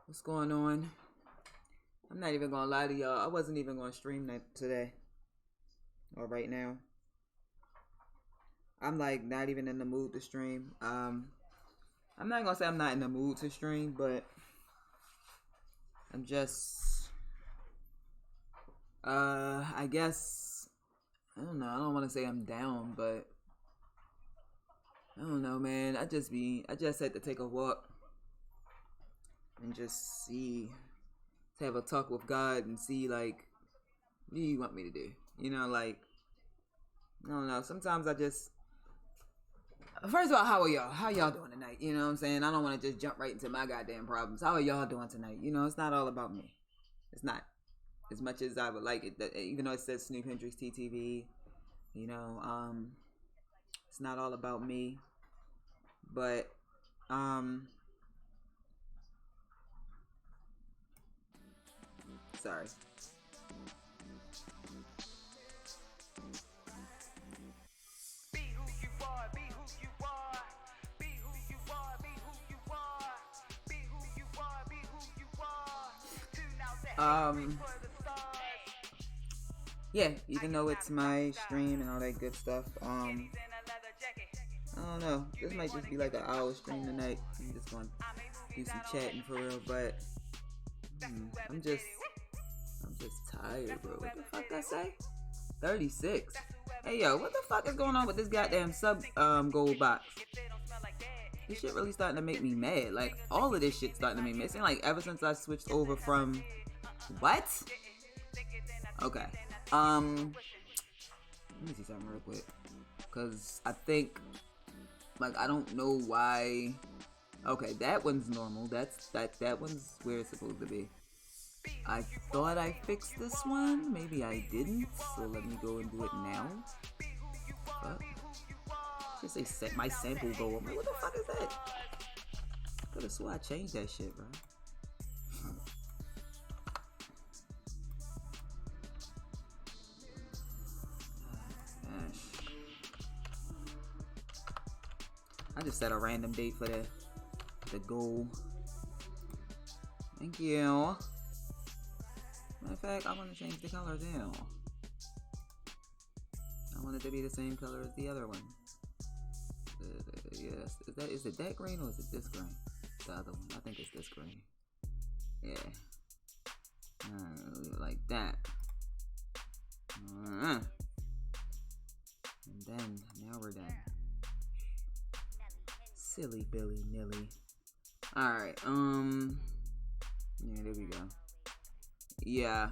What's going on? I'm not even gonna lie to y'all. I wasn't even gonna stream that today or right now. I'm like not even in the mood to stream. I'm not gonna say I'm not in the mood to stream, but I'm just I guess I don't know. I don't want to say I'm down, but I don't know, man. I just had to take a walk and just see, to have a talk with God and see, like, what do you want me to do? You know, like, I don't know. Sometimes I just, first of all, how are y'all? How y'all doing tonight? You know what I'm saying? I don't want to just jump right into my goddamn problems. How are y'all doing tonight? You know, it's not all about me. It's not. As much as I would like it, even though it says Snoop Hendriiix TTV, you know, it's not all about me. But, sorry. Yeah, even though it's my stream and all that good stuff, I don't know. This might just be like an hour stream tonight. I'm just gonna do some chatting for real, but I'm just tired, bro. What the fuck I say? 36. Hey yo, what the fuck is going on with this goddamn sub gold box? This shit really starting to make me mad. Like, all of this shit starting to make me mad. It seems like ever since I switched over from what? Okay. Let me see something real quick. Cause I think, like, I don't know why. Okay, that one's normal. That one's where it's supposed to be. I thought I fixed this one. Maybe I didn't. So let me go and do it now. Fuck. Just say set my sample goal. I'm like, what the fuck is that? Could have swore I changed that shit, bro. I just set a random date for the goal. Thank you. Matter of fact, I want to change the color down. I want it to be the same color as the other one. Yes, is it that green or is it this green? The other one. I think it's this green. Yeah. Like that. And then now we're done. Silly Billy Nilly. Alright, yeah, there we go. Yeah.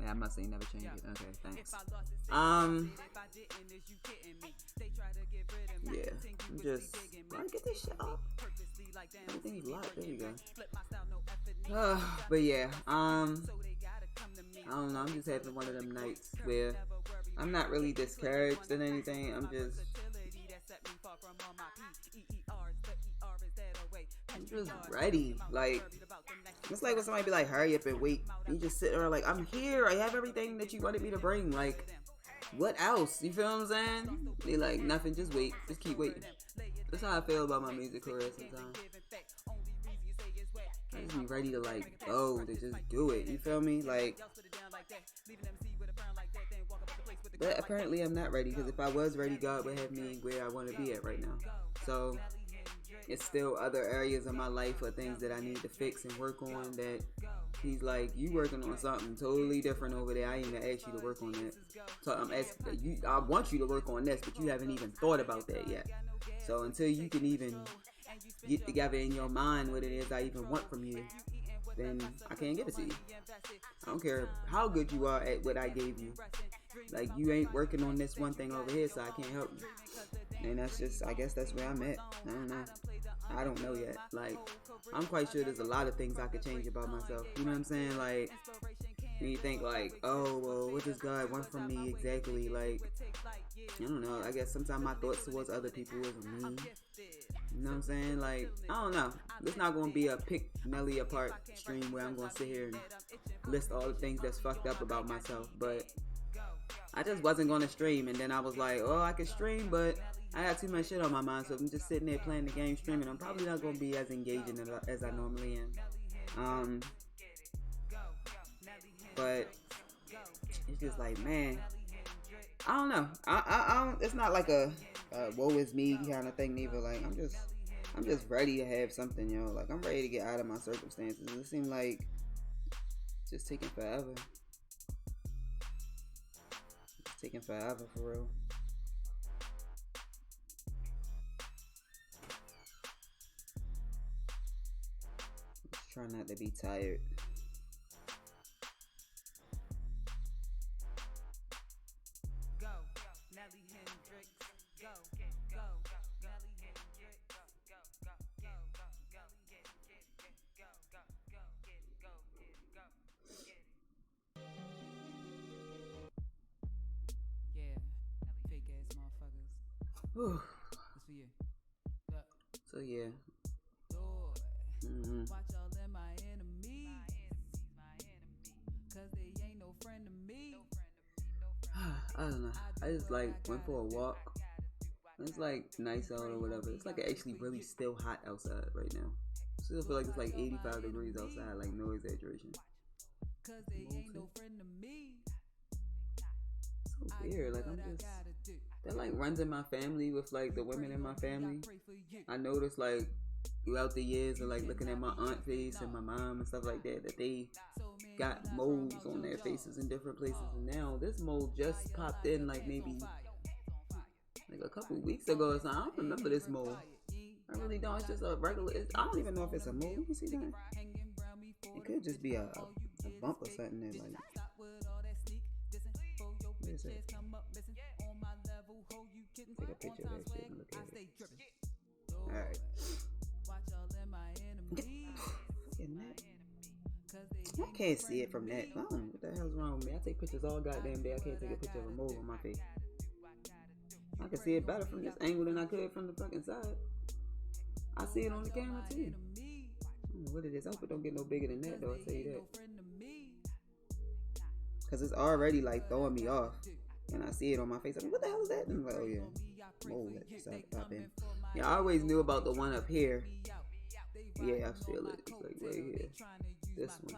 Yeah, I must say never change it. Okay, thanks. Yeah, I'm just, why get this shit off? Everything's locked, there we go. But yeah, I don't know, I'm just having one of them nights where I'm not really discouraged in anything, I'm just ready. Like, it's like when somebody be like, hurry up and wait. You just sit there like, I'm here. I have everything that you wanted me to bring. Like, what else? You feel what I'm saying? They like, nothing. Just wait. Just keep waiting. That's how I feel about my music career sometimes. I just be ready to like go, to just do it. You feel me? Like, but apparently I'm not ready, because if I was ready, God would have me where I want to be at right now. So it's still other areas of my life or things that I need to fix and work on that he's like, you working on something totally different over there. I ain't even asked you to work on that. So I'm asking you, I want you to work on this, but you haven't even thought about that yet. So until you can even get together in your mind what it is I even want from you, then I can't give it to you. I don't care how good you are at what I gave you. Like, you ain't working on this one thing over here, so I can't help you. And that's just, I guess that's where I'm at. I don't know. I don't know yet. Like, I'm quite sure there's a lot of things I could change about myself. You know what I'm saying? Like, when you think like, oh, well, what does God want from me exactly? Like, I don't know. I guess sometimes my thoughts towards other people is mean. You know what I'm saying? Like, I don't know. It's not going to be a pick Nelly apart stream where I'm going to sit here and list all the things that's fucked up about myself. But I just wasn't going to stream. And then I was like, oh, I can stream, but I got too much shit on my mind, so I'm just sitting there playing the game, streaming. I'm probably not gonna be as engaging as I normally am. But it's just like, man, I don't know. I don't. It's not like a woe is me kind of thing neither. Like I'm just ready to have something, yo. Like I'm ready to get out of my circumstances. It seems like it's just taking forever. It's taking forever for real. Just trying not to be tired. Whew. So yeah. I don't know. I just like went for a walk. It's like nice out or whatever. It's like actually really still hot outside right now. I still feel like it's like 85 degrees outside, like no exaggeration. So weird. Like I'm just that like runs in my family with like the women in my family. I noticed like throughout the years of like looking at my aunt face and my mom and stuff like that they got moles on their faces in different places, and now this mole just popped in like maybe like a couple weeks ago or something. I don't remember this mole. I really don't. It's just a regular. I don't even know if it's a mole. You see that? It could just be a bump or something that like. What is it? Take a picture of that shit and look at it. Alright. I can't see it from that. What the hell's wrong with me? I take pictures all goddamn day. I can't take a picture of a mole on my face. I can see it better from this angle than I could from the fucking side. I see it on the camera too. I don't know what it is. I hope it don't get no bigger than that though, I'll tell you that. Cause it's already like throwing me off. And I see it on my face. I'm like, what the hell is that? And I'm like, oh yeah, mole that decided to pop in. Yeah, I always knew about the one up here. Yeah, I feel it. It's like right here. This one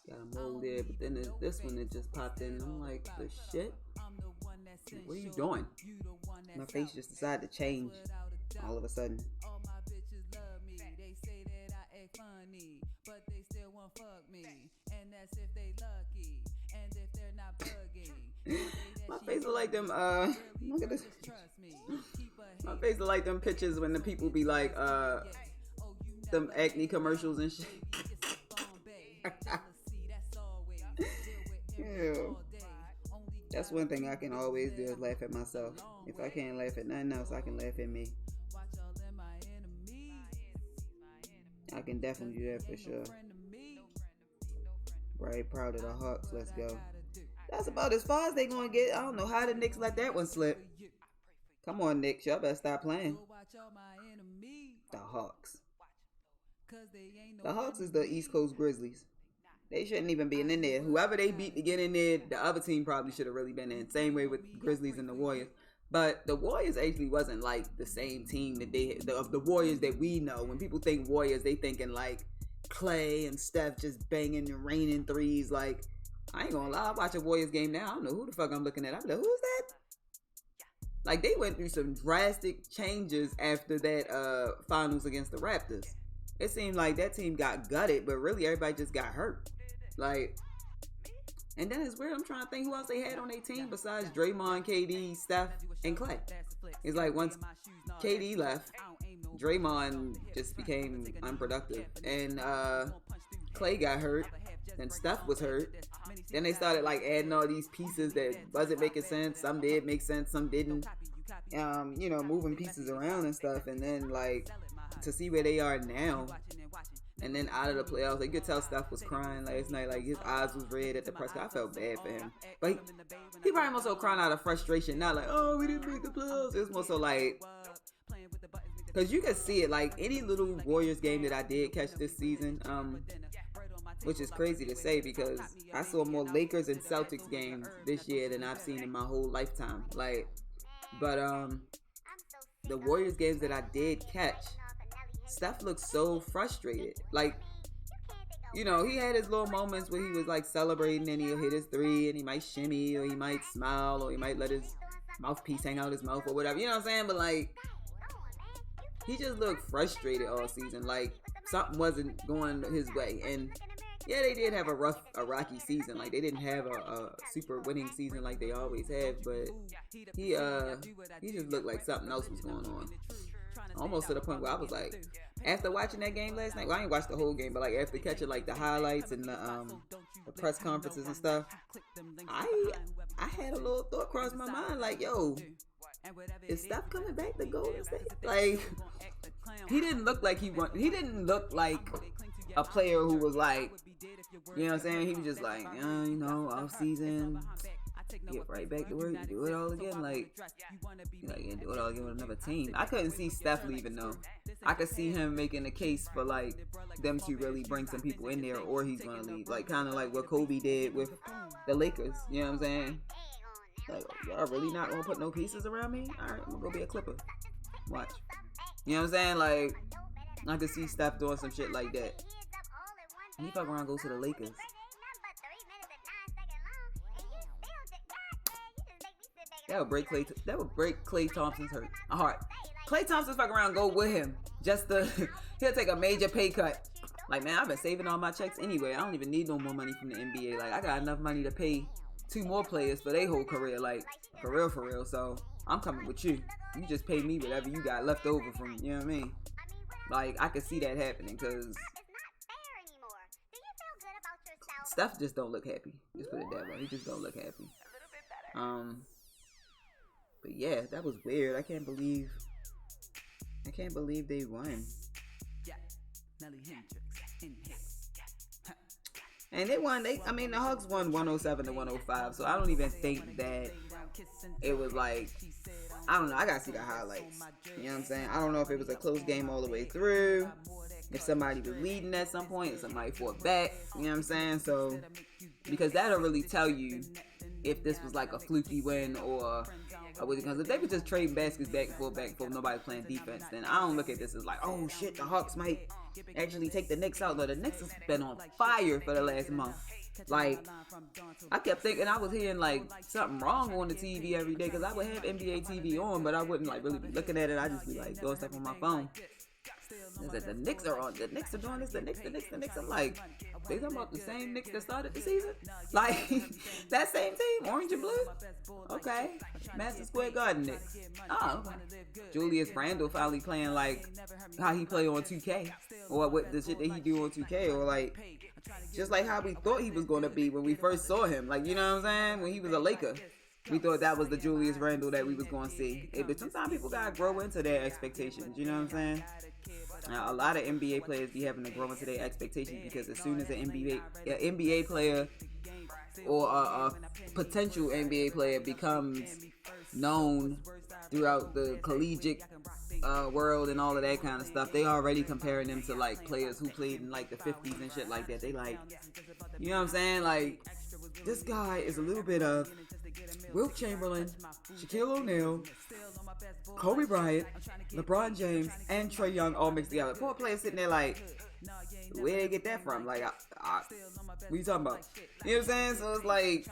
got a mole there, but then there's this one that just popped in. I'm like, the shit? What are you doing? My face just decided to change all of a sudden. My face look like them look at this. My face look like them pictures when the people be like them acne commercials and shit. Ew. That's one thing I can always do is laugh at myself. If I can't laugh at nothing else, I can laugh at me. I can definitely do that for sure. Right, proud of the Hawks. Let's go. That's about as far as they gonna get. I don't know how the Knicks let that one slip. Come on, Knicks. Y'all better stop playing. The Hawks. The Hawks is the East Coast Grizzlies. They shouldn't even be in there. Whoever they beat to get in there, the other team probably should have really been in. Same way with Grizzlies and the Warriors. But the Warriors actually wasn't like the same team that of the Warriors that we know. When people think Warriors, they thinking like Clay and Steph just banging and raining threes. Like, I ain't gonna lie, I watch a Warriors game now. I don't know who the fuck I'm looking at. I'm like, who's that? Like, they went through some drastic changes after that finals against the Raptors. It seemed like that team got gutted, but really everybody just got hurt. Like, and then it's weird. I'm trying to think who else they had on their team besides Draymond, KD, Steph, and Clay. It's like once KD left, Draymond just became unproductive, and Clay got hurt, then Steph was hurt. Then they started like adding all these pieces that wasn't making sense. Some did make sense, some didn't. You know, moving pieces around and stuff, and then like to see where they are now. And then out of the playoffs, you could tell Steph was crying last night. Like, his eyes was red at the press. I felt bad for him. But he probably more so crying out of frustration. Not like, oh, we didn't make the playoffs. It was more so like, because you can see it. Like, any little Warriors game that I did catch this season, which is crazy to say because I saw more Lakers and Celtics games this year than I've seen in my whole lifetime. Like, but the Warriors games that I did catch, Steph looked so frustrated. Like, you know, he had his little moments where he was like celebrating and he'll hit his three and he might shimmy or he might smile or he might let his mouthpiece hang out his mouth or whatever. You know what I'm saying? But like, he just looked frustrated all season. Like, something wasn't going his way. And yeah, they did have a rocky season. Like, they didn't have a super winning season like they always have. But he just looked like something else was going on. Almost to the point where I was like, after watching that game last night, well, I ain't watched the whole game, but like after catching like the highlights and the press conferences and stuff, I had a little thought cross my mind, like, yo, is Steph coming back to Golden State? Like, he didn't look like he didn't look like a player who was like, you know what I'm saying? He was just like, you know, off season, get right back to work, do it all again. Like, yeah, do it all again with another team. I couldn't see Steph leaving though. I could see him making a case for like them to really bring some people in there, or he's gonna leave. Like, kind of like what Kobe did with the Lakers. You know what I'm saying? Like, y'all really not gonna put no pieces around me? All right, I'm gonna go be a Clipper. Watch. You know what I'm saying? Like, I could see Steph doing some shit like that. He fuck around, go to the Lakers. That would break Klay Thompson's heart. Klay Thompson's fuck around, go with him. Just to, he'll take a major pay cut. Like, man, I've been saving all my checks anyway. I don't even need no more money from the NBA. Like, I got enough money to pay 2 more players for their whole career. Like, for real. So, I'm coming with you. You just pay me whatever you got left over from, you know what I mean? Like, I could see that happening, because Steph just don't look happy. Just put it that way. He just don't look happy. But yeah, that was weird. I can't believe they won. And they won. The Hawks won 107 to 105. So I don't even think that it was like, I don't know. I gotta see the highlights. You know what I'm saying? I don't know if it was a close game all the way through. If somebody was leading at some point, somebody fought back. You know what I'm saying? So, because that'll really tell you if this was like a fluky win or because if they were just trading baskets back and forth, nobody's playing defense, then I don't look at this as like, oh shit, the Hawks might actually take the Knicks out. No, the Knicks has been on fire for the last month. Like, I kept thinking I was hearing like something wrong on the TV every day, because I would have NBA TV on, but I wouldn't like really be looking at it. I'd just be like doing stuff on my phone. The Knicks are on. The Knicks are doing this. The Knicks. I'm like, they talking about the same Knicks that started the season? Like, that same team, orange and blue? Okay. Madison Square Garden Knicks. Oh, okay. Julius Randle finally playing like how he play on 2K, or what the shit that he do on 2K, or like just like how we thought he was going to be when we first saw him. Like, you know what I'm saying? When he was a Laker, we thought that was the Julius Randle that we was going to see. But sometimes people got to grow into their expectations. You know what I'm saying? Now, a lot of NBA players be having to grow into their expectations, because as soon as an NBA player or a potential NBA player becomes known throughout the collegiate world and all of that kind of stuff, they already comparing them to like players who played in like the 50s and shit like that. They like, you know what I'm saying? Like, this guy is a little bit of Wilt Chamberlain, Shaquille O'Neal, Kobe Bryant, LeBron James, and Trae Young all mixed together. Poor players sitting there like, where they get that from? Like, what you talking about? You know what I'm saying? So it's like,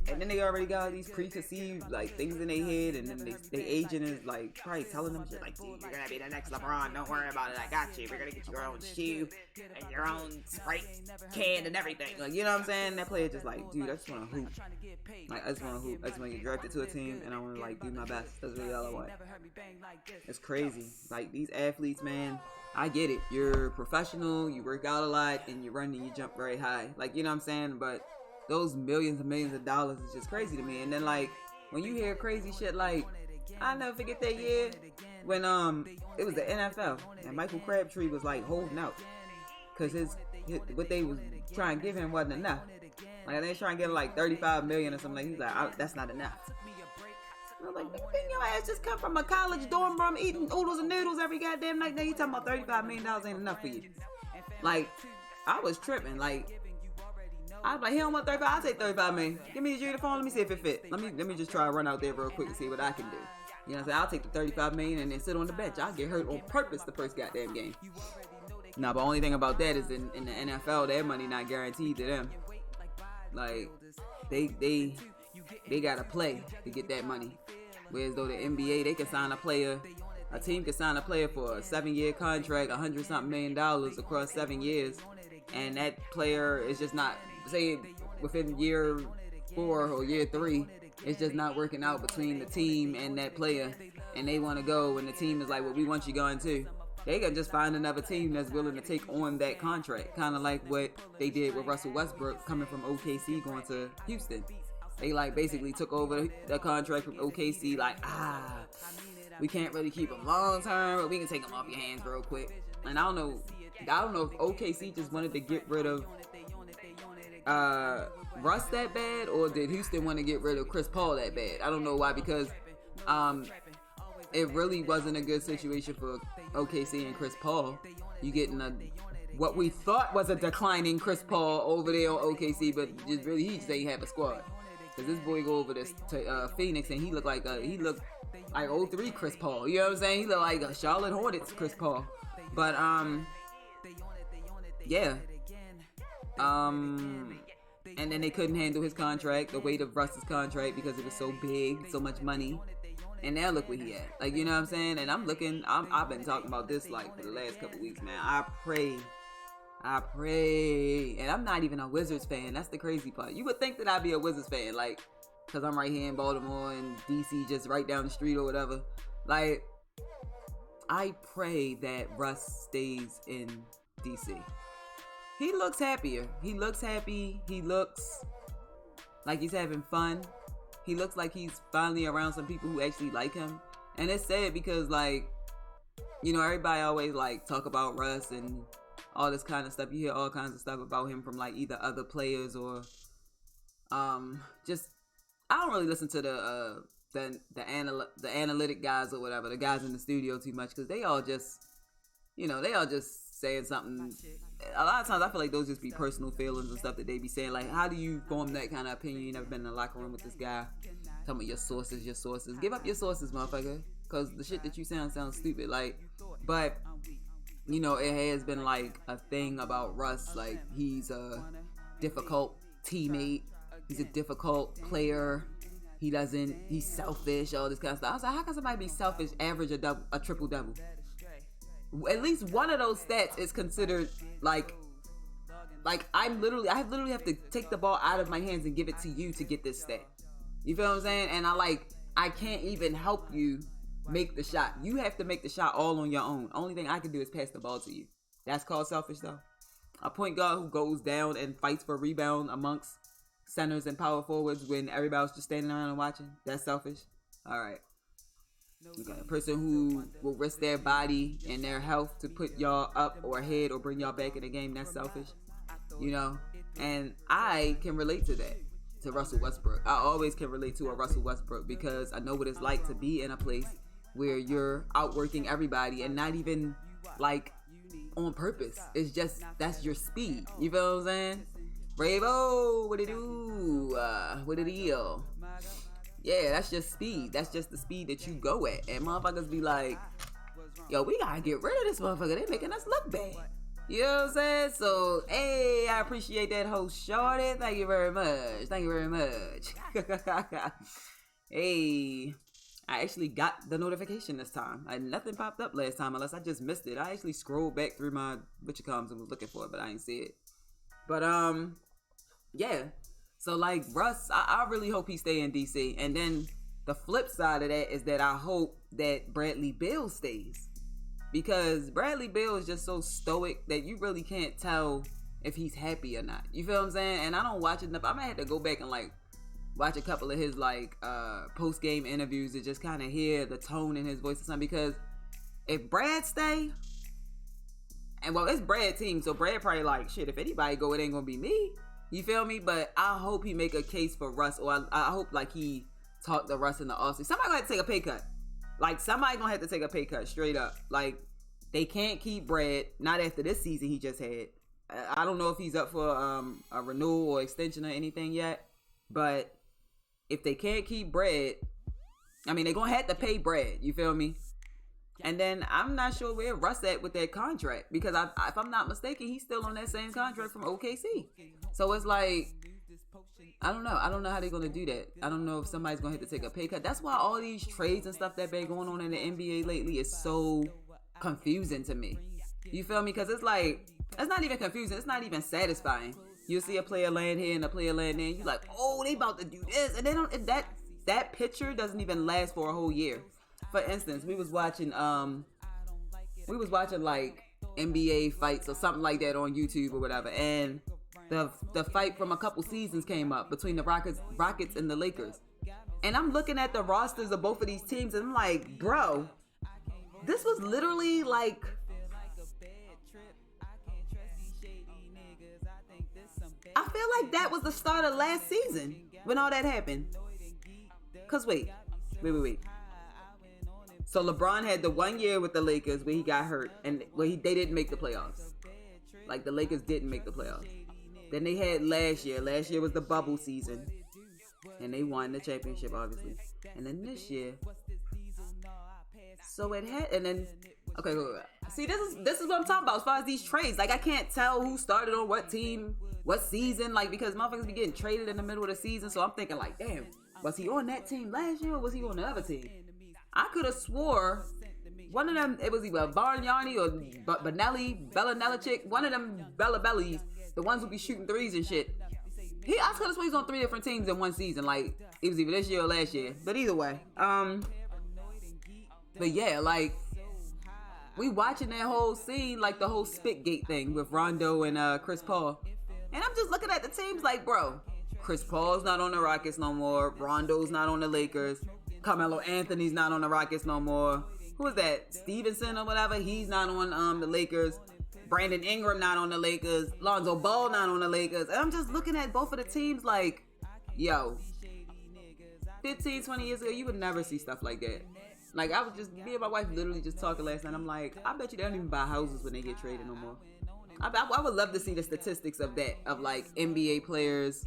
and then they already got these preconceived like things in their head, and then they agent is like probably telling them shit like, dude, you're gonna be the next LeBron, don't worry about it, I got you. We're gonna get you your own shoe and your own Sprite can and everything. Like, you know what I'm saying? That player just like, dude, I just wanna hoop. Like, I just wanna hoop. I just wanna get drafted to a team, and I wanna like do my best. That's really all I want. It's crazy. Like, these athletes, man, I get it. You're professional, you work out a lot, and you run and you jump very high. Like, you know what I'm saying? But those millions and millions of dollars is just crazy to me. And then like, when you hear crazy shit like, I'll never forget that year when it was the NFL and Michael Crabtree was like holding out because what they was trying to give him wasn't enough. Like, they trying to give him like 35 million or something. Like, he's like, that's not enough. I was like, you think your ass just come from a college dorm room eating oodles and noodles every goddamn night? Now you talking about $35 million ain't enough for you. Like, I was tripping. Like, I was like, he don't want 35, I'll take 35 million. Give me his uniform, let me see if it fit. Let me just try to run out there real quick and see what I can do. You know what I'm saying? I'll take the $35 million and then sit on the bench. I'll get hurt on purpose the first goddamn game. Now, the only thing about that is in the NFL, their money not guaranteed to them. Like, they gotta play to get that money. Whereas though the NBA, they can sign a team can sign a player for a 7-year contract, $100-something million across 7 years, and that player is just not, say, within year 4 or year 3, it's just not working out between the team and that player, and they want to go, and the team is like, well, we want you going too. They can just find another team that's willing to take on that contract, kind of like what they did with Russell Westbrook coming from OKC going to Houston. They like basically took over the contract from OKC, like, we can't really keep him long term, but we can take him off your hands real quick. And I don't know if OKC just wanted to get rid of Russ that bad, or did Houston want to get rid of Chris Paul that bad? I don't know why, because it really wasn't a good situation for OKC and Chris Paul. You getting what we thought was a declining Chris Paul over there on OKC, but just really he just ain't have a squad. Cause this boy go over to Phoenix and he looked like 03 Chris Paul. You know what I'm saying? He looked like a Charlotte Hornets Chris Paul. But yeah. And then they couldn't handle his contract, the weight of Russ's contract, because it was so big, so much money. And now look where he at. Like, you know what I'm saying? And I've been talking about this like for the last couple weeks, man. I pray. And I'm not even a Wizards fan. That's the crazy part. You would think that I'd be a Wizards fan, like, because I'm right here in Baltimore and DC just right down the street or whatever. Like, I pray that Russ stays in DC. He looks happier. He looks happy. He looks like he's having fun. He looks like he's finally around some people who actually like him. And it's sad because, like, you know, everybody always, like, talk about Russ and all this kind of stuff. You hear all kinds of stuff about him from, like, either other players or just, I don't really listen to the analytic guys or whatever, the guys in the studio too much, because they all just saying something. A lot of times I feel like those just be personal feelings and stuff that they be saying. Like, how do you form that kind of opinion? You never been in the locker room with this guy. Tell me your sources. Give up your sources, motherfucker, because the shit that you sounds stupid. Like, but you know, it has been like a thing about Russ. Like, he's a difficult teammate. He's a difficult player. He's selfish, all this kind of stuff. I was like, how can somebody be selfish, average a triple-double? At least one of those stats is considered like I literally have to take the ball out of my hands and give it to you to get this stat. You feel what I'm saying? And I can't even help you make the shot. You have to make the shot all on your own. Only thing I can do is pass the ball to you. That's called selfish, though. A point guard who goes down and fights for a rebound amongst centers and power forwards when everybody's just standing around and watching, that's selfish. All right. You got a person who will risk their body and their health to put y'all up or ahead or bring y'all back in the game, that's selfish. You know? And I can relate to that, to Russell Westbrook. I always can relate to a Russell Westbrook because I know what it's like to be in a place where you're outworking everybody and not even like on purpose. It's just, that's your speed. You feel what I'm saying? Bravo, what it do? What it deal? Yeah, that's just speed. That's just the speed that you go at. And motherfuckers be like, yo, we gotta get rid of this motherfucker. They making us look bad. You know what I'm saying? So, hey, I appreciate that host, Shorty. Thank you very much. Hey, I actually got the notification this time. Nothing popped up last time unless I just missed it. I actually scrolled back through my Witchcoms and was looking for it, but I didn't see it. But, yeah. So, like, Russ, I really hope he stay in DC. And then the flip side of that is that I hope that Bradley Beal stays. Because Bradley Beal is just so stoic that you really can't tell if he's happy or not. You feel what I'm saying? And I don't watch enough. I might have to go back and, like, watch a couple of his, like, post-game interviews to just kind of hear the tone in his voice or something. Because if Brad stay, and, well, it's Brad's team, so Brad probably like, shit, if anybody go, it ain't gonna be me. You feel me? But I hope he make a case for Russ, or I hope like he talked to Russ in the offseason. Somebody gonna have to take a pay cut. Like, somebody gonna have to take a pay cut, straight up. Like, they can't keep Brad, not after this season he just had. I don't know if he's up for a renewal or extension or anything yet, but if they can't keep Brad, I mean, they're going to have to pay Brad. You feel me? And then I'm not sure where Russ at with that contract because if I'm not mistaken, he's still on that same contract from OKC. So it's like, I don't know. I don't know how they're going to do that. I don't know if somebody's going to have to take a pay cut. That's why all these trades and stuff that been going on in the NBA lately is so confusing to me. You feel me? Because it's like, it's not even confusing. It's not even satisfying. You see a player land here and a player land there, and you're like, oh, they about to do this. And they don't, that picture doesn't even last for a whole year. For instance, we was watching like NBA fights or something like that on YouTube or whatever, and the fight from a couple seasons came up between the Rockets and the Lakers. And I'm looking at the rosters of both of these teams, and I'm like, bro, this was literally like, I feel like that was the start of last season when all that happened. Cause wait. So LeBron had the 1 year with the Lakers where he got hurt and where they didn't make the playoffs. Like the Lakers didn't make the playoffs. Then they had last year. Last year was the bubble season, and they won the championship, obviously. And then this year, so it had, and then okay, see, this is what I'm talking about as far as these trades. Like I can't tell who started on what team, what season, like because motherfuckers be getting traded in the middle of the season. So I'm thinking like, damn, was he on that team last year or was he on the other team? I could have swore one of them, it was either Bargnani or Bellinelli chick, one of them Bella Bellies, the ones who be shooting threes and shit. I could have sworn he's on 3 different teams in one season. Like, it was either this year or last year. But either way. But yeah, like, we watching that whole scene, like the whole Spitgate thing with Rondo and Chris Paul. And I'm just looking at the teams like, bro, Chris Paul's not on the Rockets no more. Rondo's not on the Lakers. Carmelo Anthony's not on the Rockets no more. Who is that? Stevenson or whatever? He's not on the Lakers. Brandon Ingram not on the Lakers. Lonzo Ball not on the Lakers. And I'm just looking at both of the teams like, yo, 15, 20 years ago, you would never see stuff like that. Like, I was just, me and my wife literally just talking last night. I'm like, I bet you they don't even buy houses when they get traded no more. I would love to see the statistics of that, of like NBA players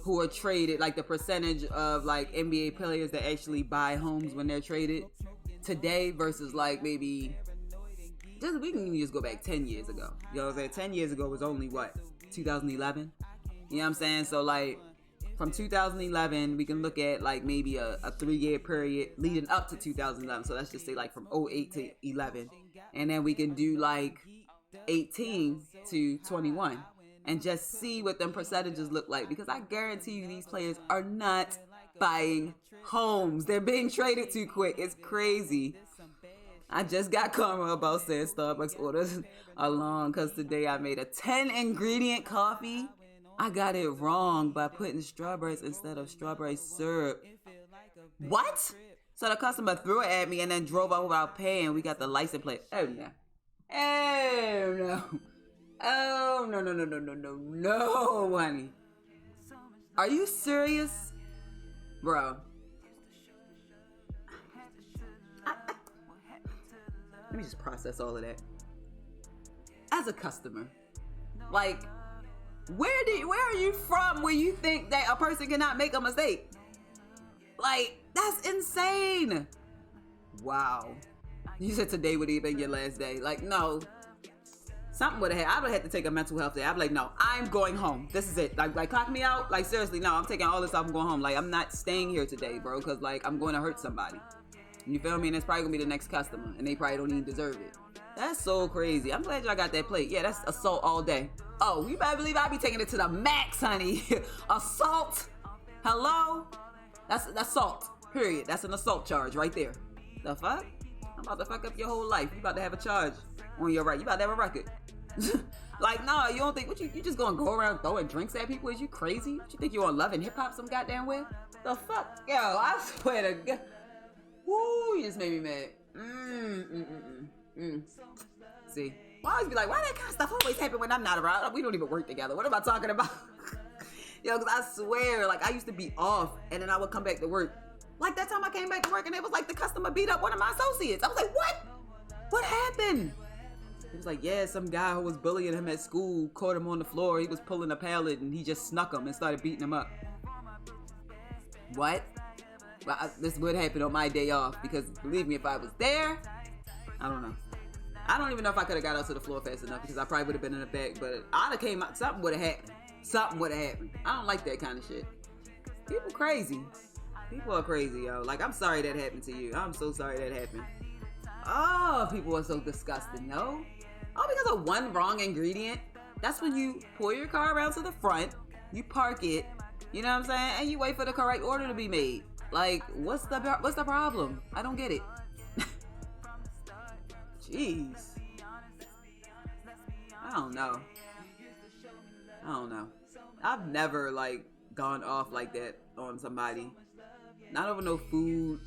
who are traded, like the percentage of like NBA players that actually buy homes when they're traded today versus like maybe, we can just go back 10 years ago. You know what I'm saying? 10 years ago was only what? 2011? You know what I'm saying? So like from 2011, we can look at like maybe a 3-year period leading up to 2011. So let's just say like from 08 to 11. And then we can do like 18 to 21. And just see what them percentages look like. Because I guarantee you these players are not buying homes. They're being traded too quick. It's crazy. I just got karma about saying Starbucks orders along because today I made a 10-ingredient coffee. I got it wrong by putting strawberries instead of strawberry syrup. What? So the customer threw it at me and then drove out without paying. We got the license plate. Oh, no. Oh, no. Oh, no, honey. Are you serious? Bro. Let me just process all of that. As a customer, like, where are you from where you think that a person cannot make a mistake? Like, that's insane. Wow. You said today would have been your last day. Like, no. Something would have had. I would have had to take a mental health day. I'd be like, no, I'm going home. This is it. Like clock me out. Like, seriously, no, I'm taking all this off. I'm going home. Like, I'm not staying here today, bro, because, like, I'm going to hurt somebody. You feel me? And it's probably going to be the next customer, and they probably don't even deserve it. That's so crazy. I'm glad y'all got that plate. Yeah, that's assault all day. Oh, you better believe I'll be taking it to the max, honey. Assault. Hello? That's assault. Period. That's an assault charge right there. The fuck? I'm about to fuck up your whole life. You about to have a charge on your right. You about to have a record. Like, nah, you don't think, what you just gonna go around throwing drinks at people? Is you crazy? What you think you on Love and Hip Hop some goddamn way? The fuck? Yo, I swear to God. Woo, you just made me mad. See, I always be like, why that kind of stuff always happen when I'm not around? We don't even work together. What am I talking about? Yo, because I swear, like, I used to be off, and then I would come back to work. Like, that time I came back to work, and it was like the customer beat up one of my associates. I was like, what? What happened? He was like, yeah, some guy who was bullying him at school caught him on the floor. He was pulling a pallet, and he just snuck him and started beating him up. What? This would happen on my day off because believe me, if I was there, I don't know. I don't even know if I could have got out to the floor fast enough because I probably would have been in the back, but I'd have came out. Something would have happened. Something would have happened. I don't like that kind of shit. People crazy. People are crazy, yo. Like, I'm sorry that happened to you. I'm so sorry that happened. Oh, people are so disgusting, yo. Oh, because of one wrong ingredient. That's when you pull your car around to the front, you park it, you know what I'm saying, and you wait for the correct order to be made. Like, what's the problem? I don't get it. Jeez. I don't know. I've never, like, gone off like that on somebody. Not over no food.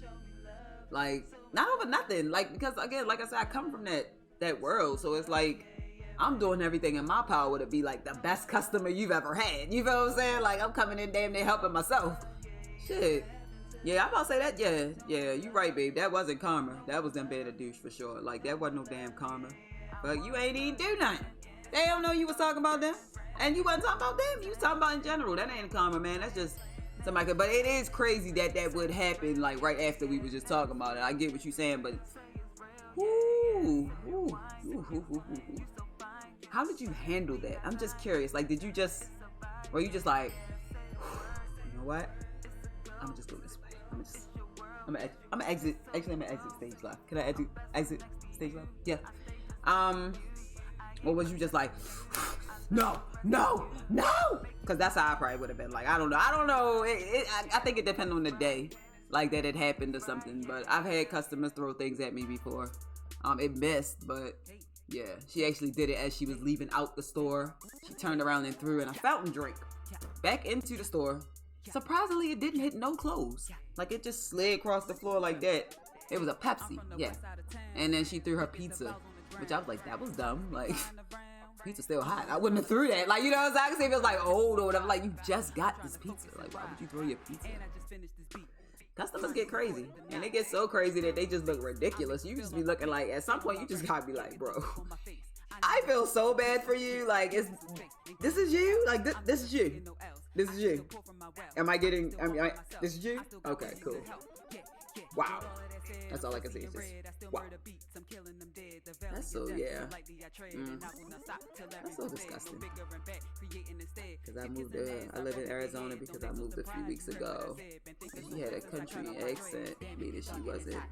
Like, not over nothing. Like, because, again, like I said, I come from that world. So it's like, I'm doing everything in my power to be, like, the best customer you've ever had. You feel what I'm saying? Like, I'm coming in damn near helping myself. Shit. Yeah, I'm about to say that. Yeah, you right, babe. That wasn't karma. That was them being a douche for sure. Like, that wasn't no damn karma. But you ain't even do nothing. They don't know you was talking about them. And you wasn't talking about them. You was talking about in general. That ain't karma, man. That's just somebody. But it is crazy that would happen, like, right after we was just talking about it. I get what you're saying, but how did you handle that? I'm just curious. Like, did you just, were you just like, you know what? I'm just going this way. I'm gonna exit. Actually, I'm gonna exit stage left. Can I exit stage left? Yeah. Or was you just like, no? Because that's how I probably would have been. Like, I don't know. I think it depends on the day, like that it happened or something. But I've had customers throw things at me before. It missed, but yeah, she actually did it as she was leaving out the store. She turned around and threw in a fountain drink back into the store. Surprisingly, it didn't hit no clothes. Like, it just slid across the floor like that. It was a Pepsi, yeah. And then she threw her pizza, which I was like, that was dumb. Like, pizza's still hot. I wouldn't have threw that. Like, you know what I'm saying? I could say if it was like old or whatever. Like, you just got this pizza. Like, why would you throw your pizza? Customers get crazy. And they get so crazy that they just look ridiculous. You just be looking like, at some point, you just gotta be like, bro, I feel so bad for you. Like, this is you? Like, this is you. This is you. This is you? Okay, cool. Wow. That's all I can say. It's just, wow. That's so, yeah. That's so disgusting. Because I live in Arizona because I moved a few weeks ago. And she had a country accent, meaning she wasn't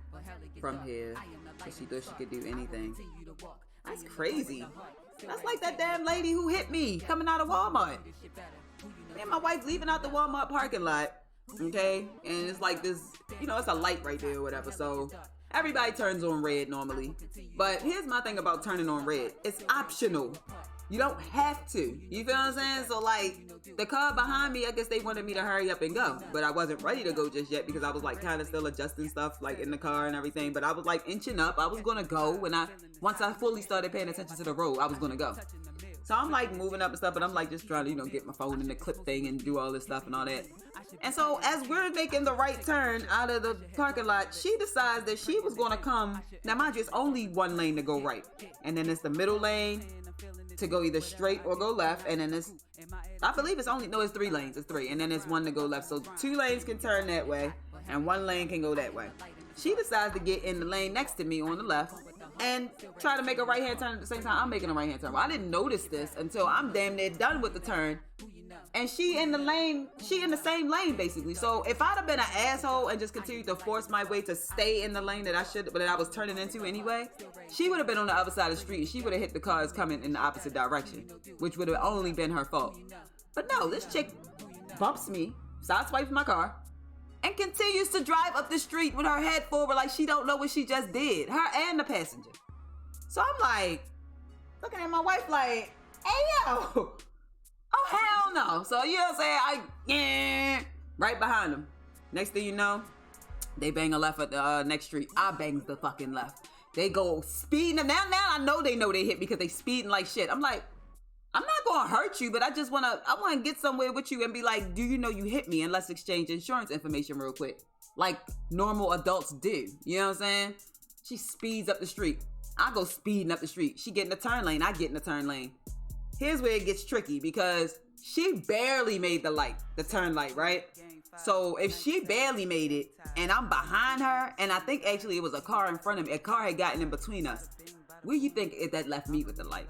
from here. But she thought she could do anything. That's crazy. That's like that damn lady who hit me coming out of Walmart. Me and my wife leaving out the Walmart parking lot, okay? And it's like this, you know, it's a light right there or whatever. So everybody turns on red normally. But here's my thing about turning on red. It's optional. You don't have to. You feel what I'm saying? So, like, the car behind me, I guess they wanted me to hurry up and go. But I wasn't ready to go just yet because I was, like, kind of still adjusting stuff, like, in the car and everything. But I was, like, inching up. I was going to go. Once I fully started paying attention to the road, I was going to go. So I'm, like, moving up and stuff. But I'm, like, just trying to, you know, get my phone in the clip thing and do all this stuff and all that. And so as we're making the right turn out of the parking lot, she decides that she was going to come. Now, mind you, it's only one lane to go right. And then it's the middle lane to go either straight or go left, and then I believe it's 3 lanes. It's 3, and then there's one to go left. So 2 lanes can turn that way, and 1 lane can go that way. She decides to get in the lane next to me on the left and try to make a right-hand turn at the same time I'm making a right-hand turn. Well, I didn't notice this until I'm damn near done with the turn, and she in the same lane basically. So if I'd have been an asshole and just continued to force my way to stay in the lane that I was turning into anyway, she would have been on the other side of the street. She would have hit the cars coming in the opposite direction, which would have only been her fault. But no, this chick bumps me, sideswipes my car, and continues to drive up the street with her head forward like she don't know what she just did. Her and the passenger. So I'm like, looking at my wife like, hey yo, oh hell no. So you know what I'm saying? Right behind them. Next thing you know, they bang a left at the next street. I bangs the fucking left. They go speeding. And now I know they hit because they speeding like shit. I'm like, I'm not gonna hurt you, but I wanna get somewhere with you and be like, do you know you hit me? And let's exchange insurance information real quick. Like normal adults do. You know what I'm saying? She speeds up the street. I go speeding up the street. She get in the turn lane. I get in the turn lane. Here's where it gets tricky because she barely made the turn light, right? So if she barely made it and I'm behind her, and I think actually it was a car in front of me, a car had gotten in between us, where you think if that left me with the light?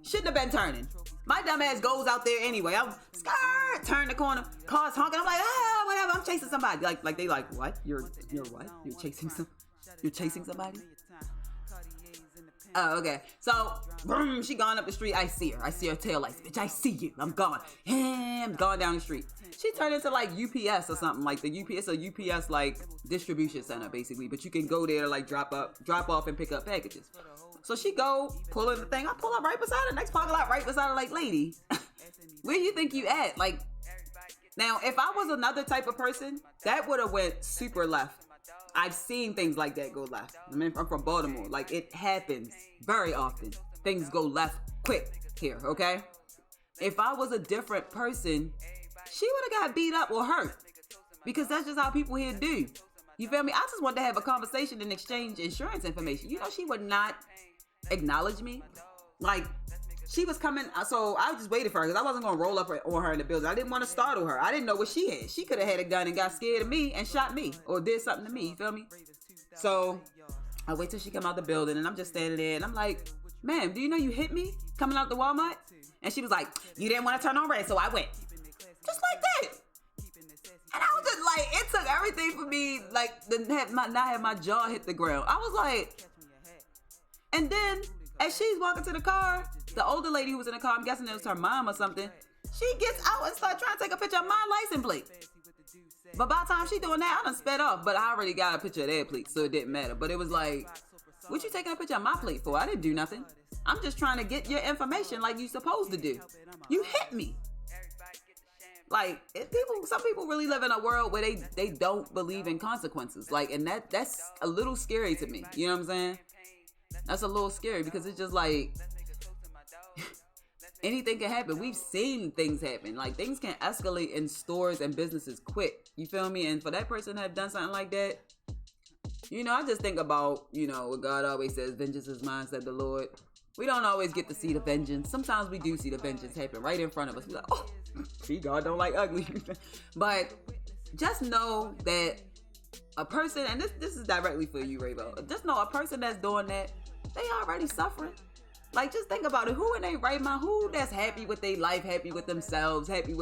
Shouldn't have been turning. My dumb ass goes out there anyway. I'm scared. Turn the corner. Car's honking. I'm like, whatever. I'm chasing somebody. Like they like, what? You're what? You're chasing somebody? Oh, okay. So, boom, she gone up the street. I see her. I see her tail lights. Bitch, I see you. I'm gone. I'm gone down the street. She turned into like UPS or something. Like the UPS like distribution center basically. But you can go there to like drop off and pick up packages. So she go, pull in the thing. I pull up right beside her. Next parking lot right beside her. Like, lady, where you think you at? Like, now, if I was another type of person, that would have went super left. I've seen things like that go left. I mean, I'm from Baltimore. Like, it happens very often. Things go left quick here, okay? If I was a different person, she would have got beat up or hurt. Because that's just how people here do. You feel me? I just wanted to have a conversation and exchange insurance information. You know, she would not acknowledge me. Like, she was coming, so I just waited for her because I wasn't going to roll up on her in the building. I didn't want to startle her. I didn't know what she had. She could have had a gun and got scared of me and shot me or did something to me. You feel me? So I wait till she come out the building and I'm just standing there and I'm like, ma'am, do you know you hit me coming out the Walmart? And she was like, you didn't want to turn on red, so I went. Just like that. And I was just like, it took everything for me, like, to not have my jaw hit the ground. I was like, and then as she's walking to the car, the older lady who was in the car, I'm guessing it was her mom or something, she gets out and starts trying to take a picture of my license plate. But by the time she doing that, I done sped off, but I already got a picture of their plate, so it didn't matter. But it was like, what you taking a picture of my plate for? I didn't do nothing. I'm just trying to get your information like you supposed to do. You hit me. Like, some people really live in a world where they don't believe in consequences. Like, and that's a little scary to me. You know what I'm saying? That's a little scary because it's just like, anything can happen. We've seen things happen. Like, things can escalate in stores and businesses quick. You feel me? And for that person to have done something like that, you know, I just think about, you know, what God always says, vengeance is mine, said the Lord. We don't always get to see the vengeance. Sometimes we do see the vengeance happen right in front of us. We're like, oh, see, God don't like ugly. But just know that a person, and this is directly for you, Raybo, just know a person that's doing that, they already suffering. Like, just think about it. Who in their right mind, who that's happy with their life, happy with themselves, happy,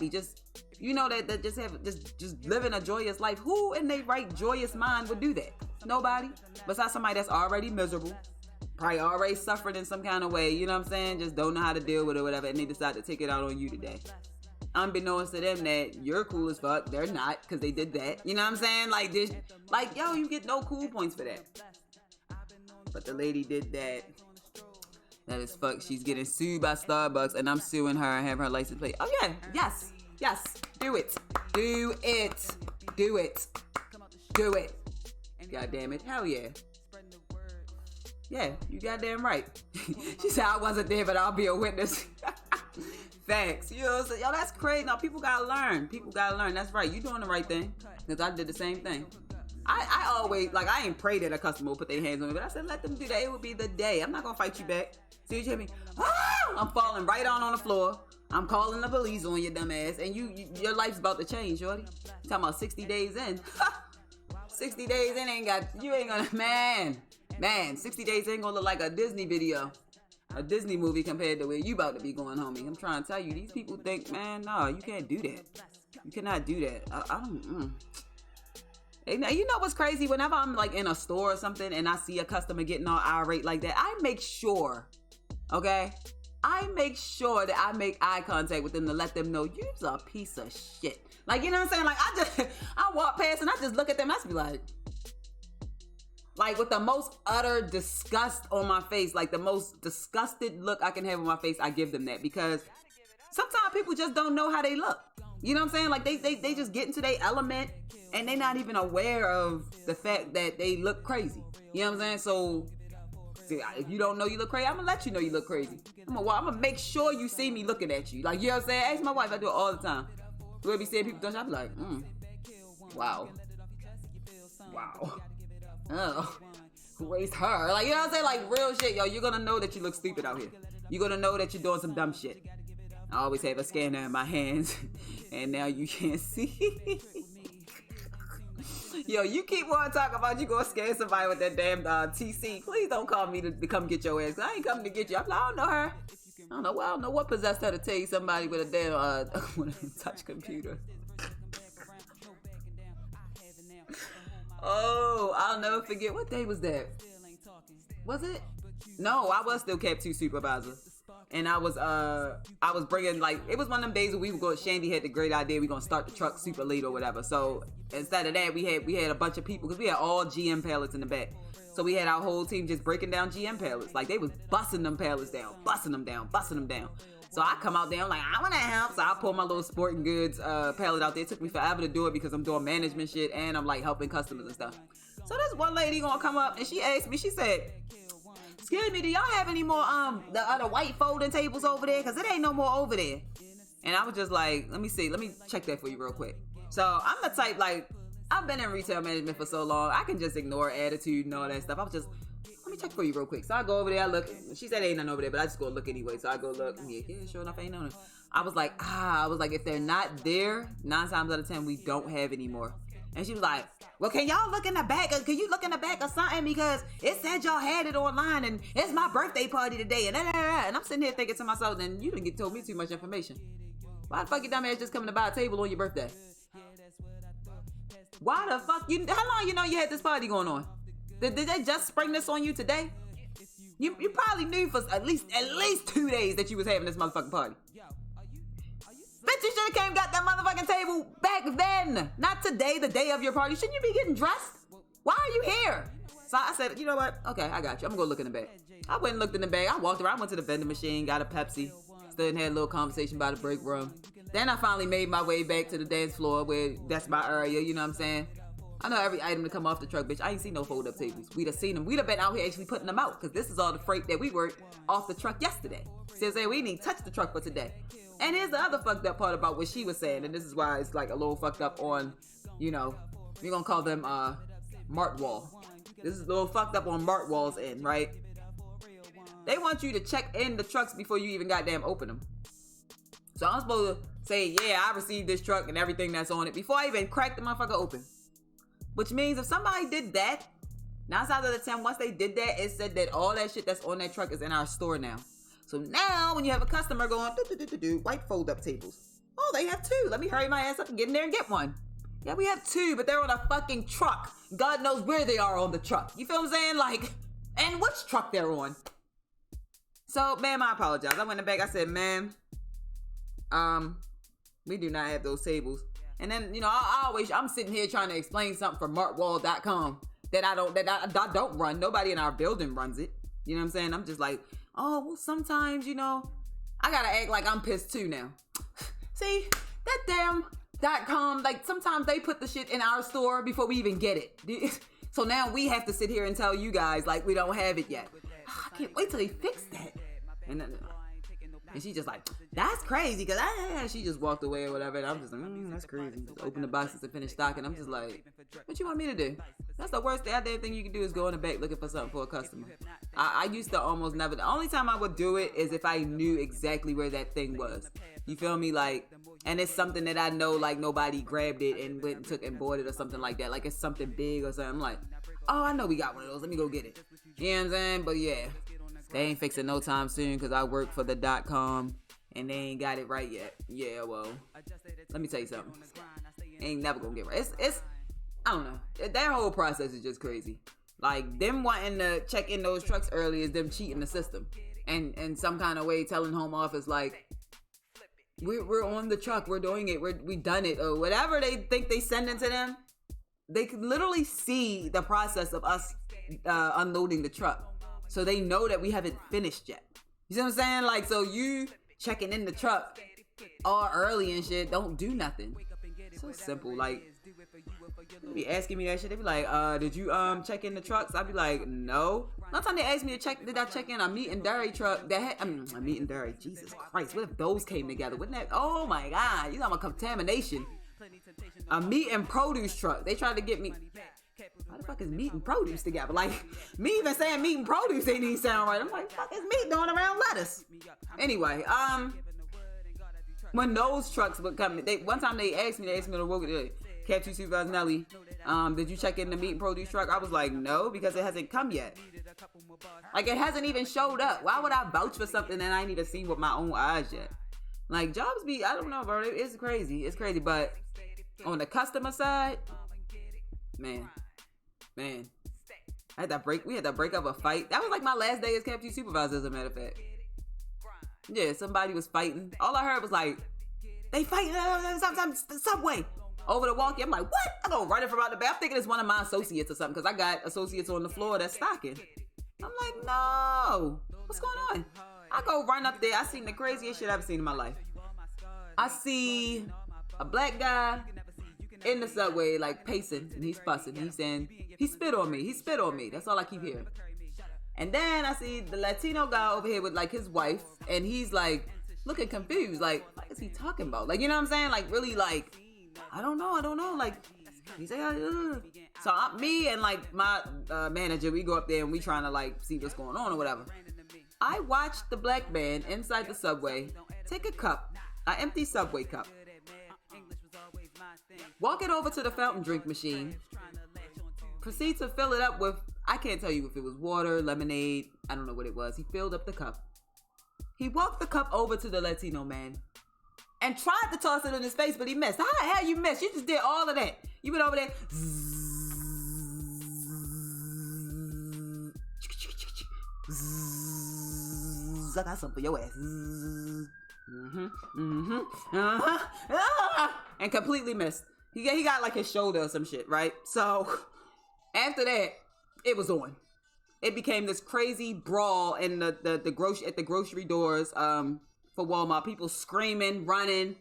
just, you know, that just living a joyous life. Who in their right joyous mind would do that? Nobody. Besides somebody that's already miserable, probably already suffered in some kind of way, you know what I'm saying? Just don't know how to deal with it or whatever, and they decide to take it out on you today. Unbeknownst to them that you're cool as fuck. They're not, because they did that. You know what I'm saying? Like, this, like, yo, you get no cool points for that. But the lady did that. That is fuck. She's getting sued by Starbucks, and I'm suing her and have her license plate. Oh yeah, yes, do it. God damn it, hell yeah. Yeah, you goddamn right. She said I wasn't there, but I'll be a witness. Facts. You know what I'm saying? Yo, that's crazy. Now, people gotta learn. That's right. You doing the right thing. Because I did the same thing. I always, like, I ain't prayed that a customer will put their hands on me, but I said, let them do that. It would be the day. I'm not gonna fight you back. See what you mean? I'm falling right on the floor. I'm calling the police on your dumb ass. And your life's about to change, shorty. You talking about 60 days in. 60 days in you ain't gonna, man, 60 days ain't gonna look like a Disney video. A Disney movie compared to where you about to be going, homie. I'm trying to tell you, these people think, man, no, you can't do that. You cannot do that. I don't, And you know what's crazy? Whenever I'm like in a store or something and I see a customer getting all irate like that, I make sure, okay? I make sure that I make eye contact with them to let them know you're a piece of shit. Like, you know what I'm saying? Like, I walk past and I just look at them and I just be like with the most utter disgust on my face, like the most disgusted look I can have on my face, I give them that, because sometimes people just don't know how they look. You know what I'm saying? Like, they just get into their element and they not even aware of the fact that they look crazy. You know what I'm saying? So, see, if you don't know you look crazy, I'm gonna let you know you look crazy. I'm gonna make sure you see me looking at you. Like, you know what I'm saying? Ask my wife, I do it all the time. We'll be seeing people doing shit, I be like, wow. Oh, waste her. Like, you know what I'm saying? Like, real shit, yo. You're gonna know that you look stupid out here. You're gonna know that you're doing some dumb shit. I always have a scanner in my hands, and now you can't see. Yo, you keep on talking about you gonna scare somebody with that damn TC. Please don't call me to come get your ass. I ain't coming to get you. I'm like, I don't know her. I don't know what possessed her to tell you somebody with a damn touch computer. Oh, I'll never forget. What day was that? Was it? No, I was still Cap 2 supervisor. And I was bringing, like, it was one of them days where we would go, Shandy had the great idea, we gonna start the truck super late or whatever. So instead of that, we had a bunch of people, because we had all GM pallets in the back. So we had our whole team just breaking down GM pallets. Like, they was busting them pallets down, busting them down. So I come out there, I'm like, I want to help. So I pull my little sporting goods pallet out there. It took me forever to do it because I'm doing management shit and I'm like helping customers and stuff. So this one lady gonna come up and she asked me, she said, excuse me, do y'all have any more the other white folding tables over there? Because it ain't no more over there. And I was just like, let me check that for you real quick. So I'm the type, like, I've been in retail management for so long, I can just ignore attitude and all that stuff. I was just, let me check for you real quick. So I go over there, I look. She said ain't nothing over there, but I just go look anyway. So I go look. Yeah, sure enough, ain't nothing. I was like, if they're not there, 9 times out of 10, we don't have any more. And she was like, well, can y'all look in the back? Can you look in the back or something? Because it said y'all had it online and it's my birthday party today. And I'm sitting here thinking to myself, then you didn't told me too much information. Why the fuck you dumb ass just coming to buy a table on your birthday? Why the fuck how long you know you had this party going on? Did they just spring this on you today? You probably knew for at least 2 days that you was having this motherfucking party. Bitch, you should have came got that motherfucking table back then. Not today, the day of your party. Shouldn't you be getting dressed? Why are you here? So I said, you know what? Okay, I got you. I'm gonna go look in the bag. I went and looked in the bag. I walked around, went to the vending machine, got a Pepsi, stood and had a little conversation by the break room. Then I finally made my way back to the dance floor where that's my area, you know what I'm saying? I know every item to come off the truck, bitch. I ain't seen no fold-up tables. We'd have seen them. We'd have been out here actually putting them out because this is all the freight that we worked off the truck yesterday. So saying we didn't touch the truck for today. And here's the other fucked up part about what she was saying, and this is why it's like a little fucked up on, you know, we're gonna call them Mart Wall. This is a little fucked up on Mart Wall's end, right? They want you to check in the trucks before you even goddamn open them. So I'm supposed to say, yeah, I received this truck and everything that's on it before I even crack the motherfucker open. Which means if somebody did that, 9 times out of 10, once they did that, it said that all that shit that's on that truck is in our store now. So now when you have a customer going, white fold-up tables. Oh, they have 2. Let me hurry my ass up and get in there and get one. Yeah, we have 2, but they're on a fucking truck. God knows where they are on the truck. You feel what I'm saying? Like, and which truck they're on. So, ma'am, I apologize. I went in the back. I said, ma'am, we do not have those tables. And then, you know, I'm sitting here trying to explain something from martwall.com that I don't run. Nobody in our building runs it. You know what I'm saying? I'm just like, oh, well, sometimes, you know, I gotta act like I'm pissed too now. See, that damn .com, like, sometimes they put the shit in our store before we even get it. So now we have to sit here and tell you guys, like, we don't have it yet. I can't wait till they fix that. And she just like, that's crazy, because she just walked away or whatever. And I'm just like, that's crazy. Just open the boxes and finish stocking. I'm just like, what you want me to do? That's the worst goddamn thing you can do is go in the back looking for something for a customer. I used to almost never. The only time I would do it is if I knew exactly where that thing was. You feel me? Like, and it's something that I know, like, nobody grabbed it and went and took and bought it or something like that. Like, it's something big or something. I'm like, oh, I know we got one of those. Let me go get it. You know what I'm saying? But yeah. They ain't fixing no time soon because I work for the .com and they ain't got it right yet. Yeah, well, let me tell you something. Ain't never gonna get right. It's I don't know. That whole process is just crazy. Like, them wanting to check in those trucks early is them cheating the system. And some kind of way telling home office, like, we're on the truck, we're doing it, we done it, or whatever they think they sending to them. They can literally see the process of us unloading the truck. So they know that we haven't finished yet. You see what I'm saying? Like, so you checking in the truck all early and shit, don't do nothing. So simple. Like, they be asking me that shit. They be like, did you check in the trucks? I'd be like, no. One time they asked me to check, did I check in a meat and dairy truck that had, a meat and dairy, Jesus Christ, what if those came together? Wouldn't that, oh my God, you talking about contamination. A meat and produce truck. They tried to get me. How the fuck is meat and produce together? Like, me even saying meat and produce ain't even sound right. I'm like, fuck is meat doing around lettuce? Anyway, when those trucks would come, one time they asked me to work with Captain Supervisor Nelly, did you check in the meat and produce truck? I was like, no, because it hasn't come yet. Like, it hasn't even showed up. Why would I vouch for something that I ain't even seen with my own eyes yet? Like, jobs be, I don't know, bro. It's crazy. It's crazy. But on the customer side, man. We had to break up a fight. That was like my last day as Captain Supervisor, as a matter of fact. Yeah, somebody was fighting. All I heard was like, they fighting the subway. Over the walkie. I'm like, what? I go running from out the back. I'm thinking it's one of my associates or something, because I got associates on the floor that's stocking. I'm like, no. What's going on? I go run up there. I seen the craziest shit I've seen in my life. I see a black guy in the subway, like, pacing, and he's fussing. He's saying, he spit on me. That's all I keep hearing. And then I see the Latino guy over here with, like, his wife, and he's, like, looking confused. Like, what is he talking about? Like, you know what I'm saying? Like, really, like, I don't know. Like, he's like, so me and, like, my manager, we go up there and we trying to, like, see what's going on or whatever. I watched the black man inside the subway take a cup, an empty Subway cup, walk it over to the fountain drink machine, proceed to fill it up with, I can't tell you if it was water, lemonade, I don't know what it was. He filled up the cup. He walked the cup over to the Latino man and tried to toss it in his face, but he missed. How the hell you missed? You just did all of that. You went over there. I got something for your ass. And completely missed. He got like his shoulder or some shit, right? So after that, it was on. It became this crazy brawl in at the grocery doors for Walmart. People screaming, running,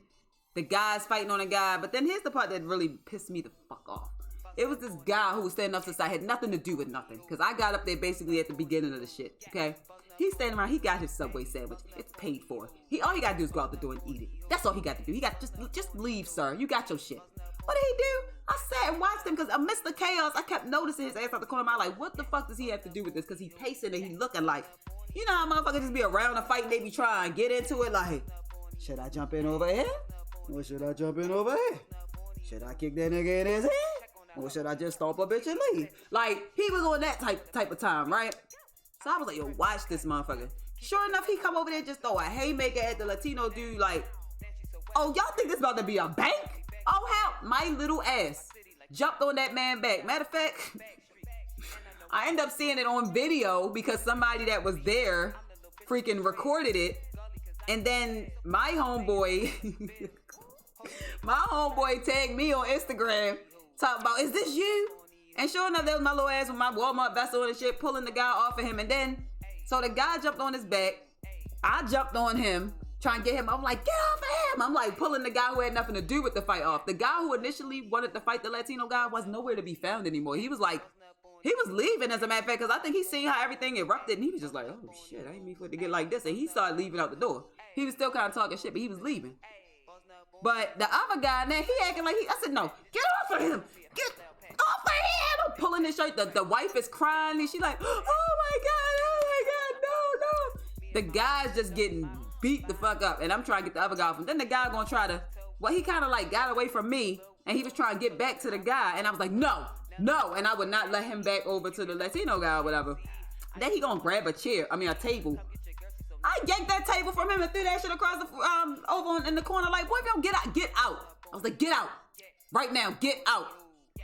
the guys fighting on a guy. But then here's the part that really pissed me the fuck off. It was this guy who was standing up to the side, had nothing to do with nothing. Because I got up there basically at the beginning of the shit, okay? He's standing around, he got his Subway sandwich. It's paid for. All he got to do is go out the door and eat it. That's all he got to do. He got just leave, sir. You got your shit. What did he do? I sat and watched him because amidst the chaos, I kept noticing his ass out the corner of my eye. Like, what the fuck does he have to do with this? Because he pacing and he looking like, you know how motherfuckers just be around a fight and they be trying to get into it like, should I jump in over here? Or should I jump in over here? Should I kick that nigga in his head? Or should I just stomp a bitch and leave? Like, he was on that type of time, right? So I was like, yo, watch this motherfucker. Sure enough, he come over there, just throw a haymaker at the Latino dude, like, oh, y'all think this about to be a bank? Oh, hell, my little ass jumped on that man back. Matter of fact, I end up seeing it on video because somebody that was there freaking recorded it. And then my homeboy tagged me on Instagram talking about, is this you? And sure enough, that was my little ass with my Walmart vest on and shit, pulling the guy off of him. And then, so the guy jumped on his back. I jumped on him, trying to get him. I'm like, get off of him. I'm like pulling the guy who had nothing to do with the fight off. The guy who initially wanted to fight the Latino guy was nowhere to be found anymore. He was like, he was leaving, as a matter of fact, because I think he seen how everything erupted. And he was just like, oh shit, I didn't mean for it to get like this. And he started leaving out the door. He was still kind of talking shit, but he was leaving. But the other guy, man, he acting like I said, no, get off of him. Get off of him. I'm pulling his shirt. The wife is crying and she's like, oh my God, no. The guy's just getting beat the fuck up. And I'm trying to get the other guy off him. Then the guy gonna try to, well, he kind of like got away from me and he was trying to get back to the guy. And I was like, no. And I would not let him back over to the Latino guy or whatever. Then he gonna grab a table. I yanked that table from him and threw that shit across the, over in the corner like, boy, if you don't get out. I was like, get out. Right now, get out.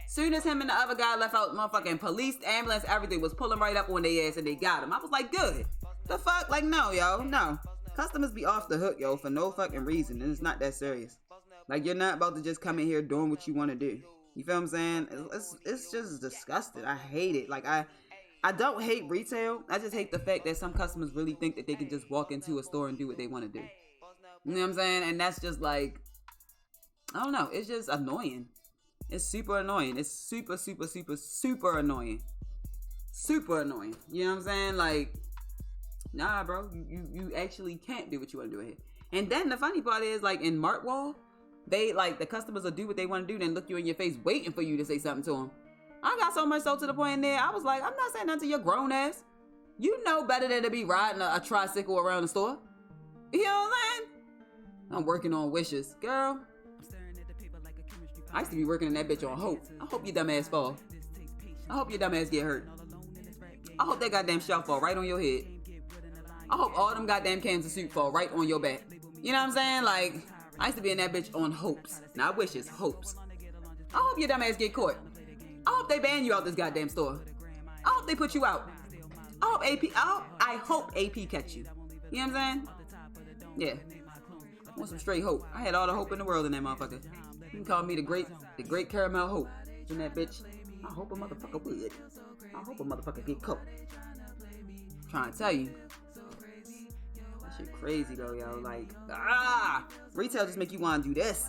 Soon as him and the other guy left out, motherfucking police, ambulance, everything was pulling right up on their ass and they got him. I was like, good. The fuck? Like, no, yo, no. Customers be off the hook, yo, for no fucking reason. And it's not that serious. Like, you're not about to just come in here doing what you want to do. You feel what I'm saying? It's just disgusting. I hate it. Like, I don't hate retail. I just hate the fact that some customers really think that they can just walk into a store and do what they want to do. You know what I'm saying? And that's just like, I don't know. It's just annoying. It's super annoying. It's super, super, super, super annoying. Super annoying. You know what I'm saying? Like, nah, bro. You actually can't do what you want to do here. And then the funny part is, like, in Martwall, they, like, the customers will do what they want to do, then look you in your face waiting for you to say something to them. I got so much so to the point in there, I was like, I'm not saying nothing to your grown ass. You know better than to be riding a tricycle around the store. You know what I'm saying? I'm working on wishes. Girl, I used to be working in that bitch on hope. I hope your dumb ass fall. I hope your dumb ass get hurt. I hope that goddamn shell fall right on your head. I hope all them goddamn cans of soup fall right on your back. You know what I'm saying? Like, I used to be in that bitch on hopes. Not wishes, hopes. I hope your dumb ass get caught. I hope they ban you out this goddamn store. I hope they put you out. I hope AP catch you. You know what I'm saying? Yeah. I want some straight hope. I had all the hope in the world in that motherfucker. You can call me the great caramel hope in that bitch. I hope a motherfucker would. I hope a motherfucker get caught. I'm trying to tell you. That shit crazy though, yo. Like, retail just make you want to do this.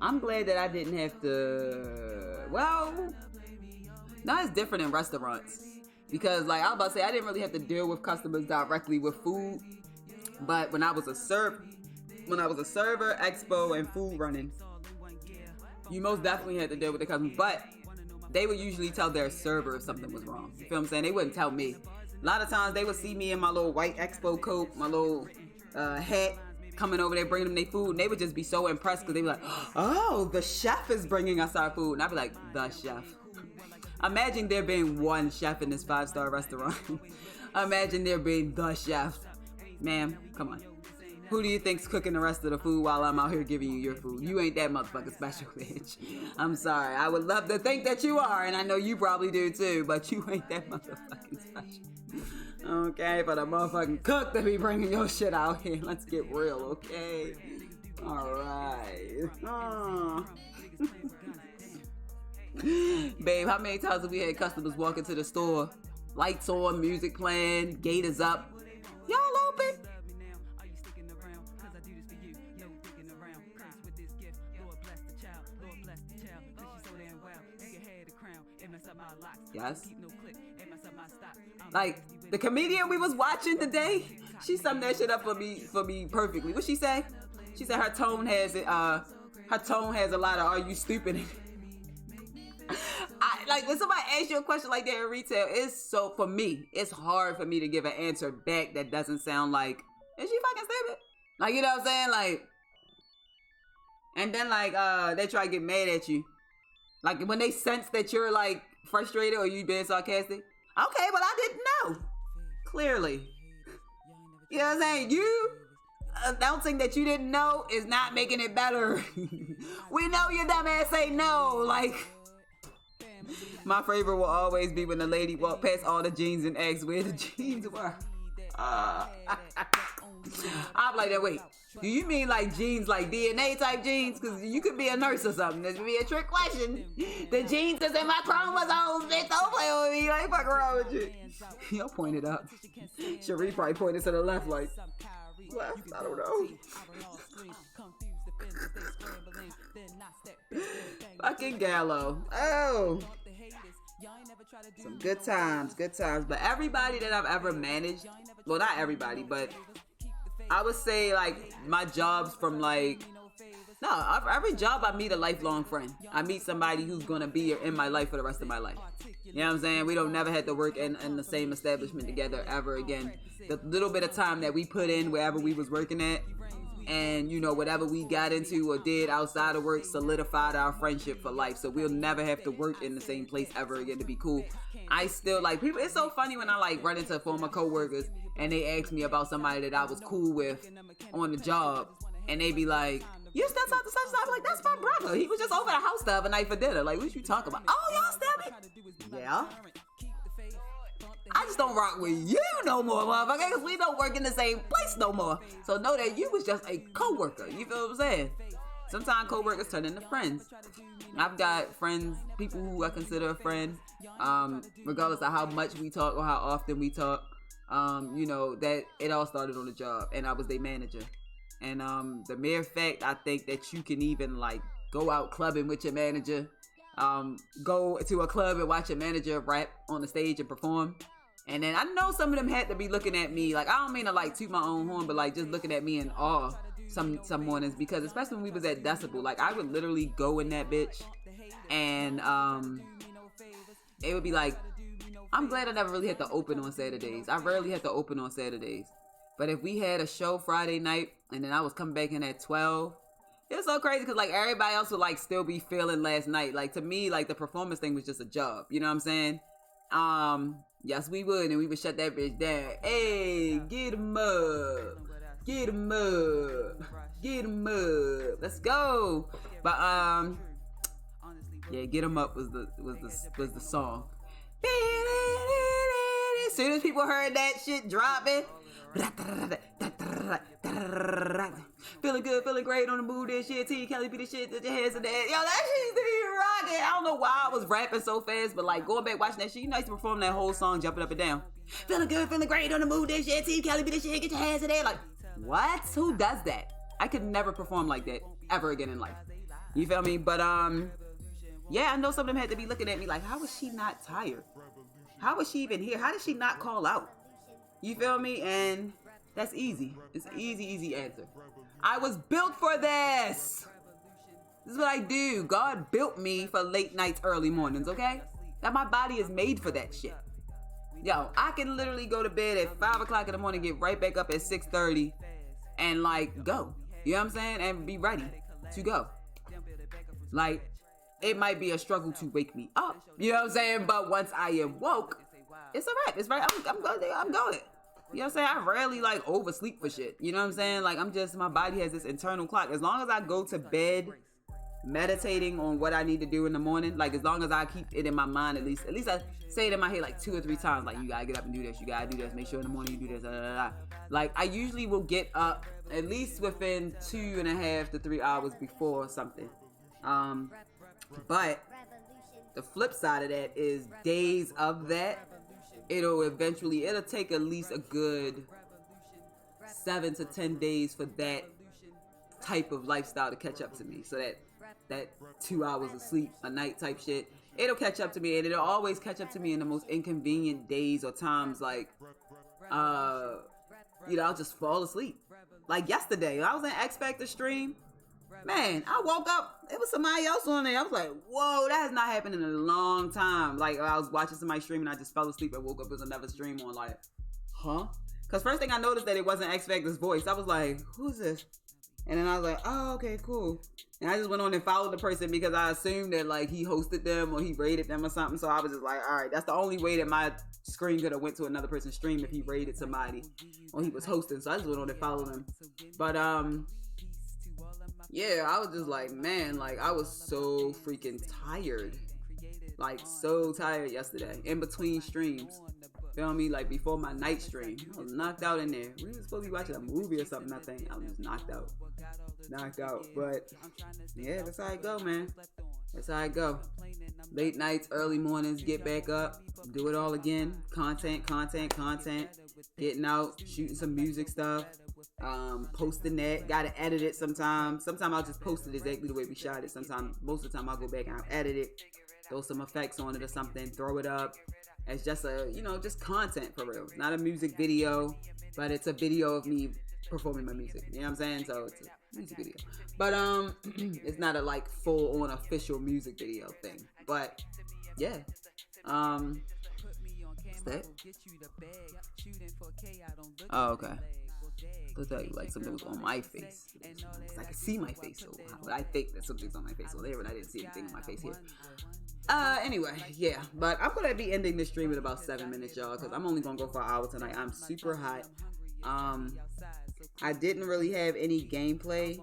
I'm glad that I didn't have to. Well, now it's different in restaurants because, like I was about to say, I didn't really have to deal with customers directly with food. But when I was a server, expo, and food running, you most definitely had to deal with the customers. But they would usually tell their server if something was wrong. You feel what I'm saying? They wouldn't tell me. A lot of times they would see me in my little white expo coat, my little hat, coming over there bringing them their food, and they would just be so impressed because they be like, oh, the chef is bringing us our food. And I'd be like, the chef. Imagine there being one chef in this 5-star restaurant. Imagine there being the chef. Ma'am, come on. Who do you think's cooking the rest of the food while I'm out here giving you your food? You ain't that motherfucking special, bitch. I'm sorry. I would love to think that you are, and I know you probably do too, but you ain't that motherfucking special. Okay, for the motherfucking cook to be bringing your shit out here. Let's get real, okay? Alright. Babe, how many times have we had customers walk into the store? Lights on, music playing, gate is up. Y'all open? Yes. Like the comedian we was watching today, she summed that shit up for me perfectly. What she say? She said her tone has a lot of "Are you stupid?" Like when somebody asks you a question like that in retail, for me, it's hard for me to give an answer back that doesn't sound like, is she fucking stupid? Like, you know what I'm saying? Like, and then like they try to get mad at you. Like when they sense that you're like frustrated or you being sarcastic. Okay, but I didn't know. Clearly. You know what I'm saying? You announcing that you didn't know is not making it better. We know your dumb ass say no. Like, my favorite will always be when the lady walked past all the jeans and asked where the jeans were. I'm like that. Wait, do you mean like jeans, like DNA type jeans? Because you could be a nurse or something. This would be a trick question. The jeans is in my chromosomes, bitch. Don't play with me. Like, fuck around with you. Y'all pointed up. Cherie probably pointed to the left, like, left? I don't know. Fucking Gallo. Oh. Some good times. But everybody that I've ever managed, well, not everybody, but I would say like my jobs from like, no, every job I meet a lifelong friend. I meet somebody who's going to be in my life for the rest of my life. You know what I'm saying? We don't never have to work in the same establishment together ever again. The little bit of time that we put in wherever we was working at, and you know, whatever we got into or did outside of work solidified our friendship for life. So we'll never have to work in the same place ever again to be cool. I still like people. It's so funny when I like run into former coworkers and they ask me about somebody that I was cool with on the job, and they be like, "You still talk to such and such?" I'm like, "That's my brother. He was just over the house the other night for dinner." Like, what you talking about? Oh, y'all still be? Yeah. I just don't rock with you no more, motherfucker, because we don't work in the same place no more. So know that you was just a coworker. You feel what I'm saying? Sometimes coworkers turn into friends. I've got friends, people who I consider a friend, regardless of how much we talk or how often we talk. You know, that it all started on the job, and I was their manager. And the mere fact, I think that you can even like go out clubbing with your manager, go to a club and watch your manager rap on the stage and perform. And then I know some of them had to be looking at me like, I don't mean to like toot my own horn, but like just looking at me in awe some mornings, because especially when we was at Decibel, like I would literally go in that bitch and it would be like, I'm glad I never really had to open on Saturdays. I rarely had to open on Saturdays. But if we had a show Friday night and then I was coming back in at 12, it's so crazy because like everybody else would like still be feeling last night. Like to me, like the performance thing was just a job. You know what I'm saying? Yes, we would, and we would shut that bitch down. Hey, get 'em up. Get 'em up. Get 'em up. Let's go. But yeah, Get 'em Up was the song. As soon as people heard that shit dropping, feeling good, feeling great on the mood, this shit. T. Kelly be the shit, that your hands in that. Yo, that shit used to be rocking. I don't know why I was rapping so fast, but like going back watching that shit, you know, I used to perform that whole song, jumping up and down. Feeling good, feeling great on the mood, this shit. T. Kelly be the shit, get your hands in there. Like, what? Who does that? I could never perform like that ever again in life. You feel me? But yeah, I know some of them had to be looking at me like, how is she not tired? How is she even here? How did she not call out? You feel me? And that's easy. It's an easy answer. I was built for this. This is what I do. God built me for late nights, early mornings, okay? That my body is made for that shit. Yo, I can literally go to bed at 5 o'clock in the morning, get right back up at 6:30 and like go. You know what I'm saying? And be ready to go. Like, it might be a struggle to wake me up. You know what I'm saying? But once I am woke, it's all right. It's right. I'm going. You know what I'm saying? I rarely like oversleep for shit. You know what I'm saying? Like my body has this internal clock. As long as I go to bed meditating on what I need to do in the morning, like as long as I keep it in my mind, at least I say it in my head like 2 or 3 times, like you gotta get up and do this, you gotta do this, make sure in the morning you do this, Like I usually will get up at least within 2.5 to 3 hours before something. But the flip side of that is days of that, it'll take at least a good 7 to 10 days for that type of lifestyle to catch up to me. So that 2 hours of sleep a night type shit, it'll catch up to me, and it'll always catch up to me in the most inconvenient days or times. Like, I'll just fall asleep. Like yesterday, I was in X Factor stream. Man, I woke up, it was somebody else on there. I was like, whoa, that has not happened in a long time. Like, I was watching somebody stream and I just fell asleep and woke up, it was another stream on, like, huh? Because first thing I noticed that it wasn't X Factor's voice. I was like, who's this? And then I was like, oh, okay, cool. And I just went on and followed the person because I assumed that, like, he hosted them or he rated them or something. So I was just like, all right, that's the only way that my screen could have went to another person's stream if he rated somebody or he was hosting. So I just went on and followed him. But, yeah, I was just like, man, like, I was so freaking tired. Like, so tired yesterday. In between streams. Feel me? Like, before my night stream. I was knocked out in there. We were supposed to be watching a movie or something, I think. I was just knocked out. But, yeah, that's how I go, man. That's how I go. Late nights, early mornings, get back up. Do it all again. Content. Getting out, shooting some music stuff. Posting that, gotta edit it sometimes. Sometimes I'll just post it exactly the way we shot it. Most of the time I'll go back and I'll edit it, throw some effects on it or something, throw it up. It's just just content for real. Not a music video, but it's a video of me performing my music. You know what I'm saying? So it's a music video. But it's not a like full on official music video thing. But yeah. What's that? Oh, okay. Looked like something was on my face. I can see my face, so I think that something's on my face over there, but I didn't see anything on my face here. Anyway, yeah, but I'm gonna be ending this stream in about 7 minutes, y'all, because I'm only gonna go for an hour tonight. I'm super hot. I didn't really have any gameplay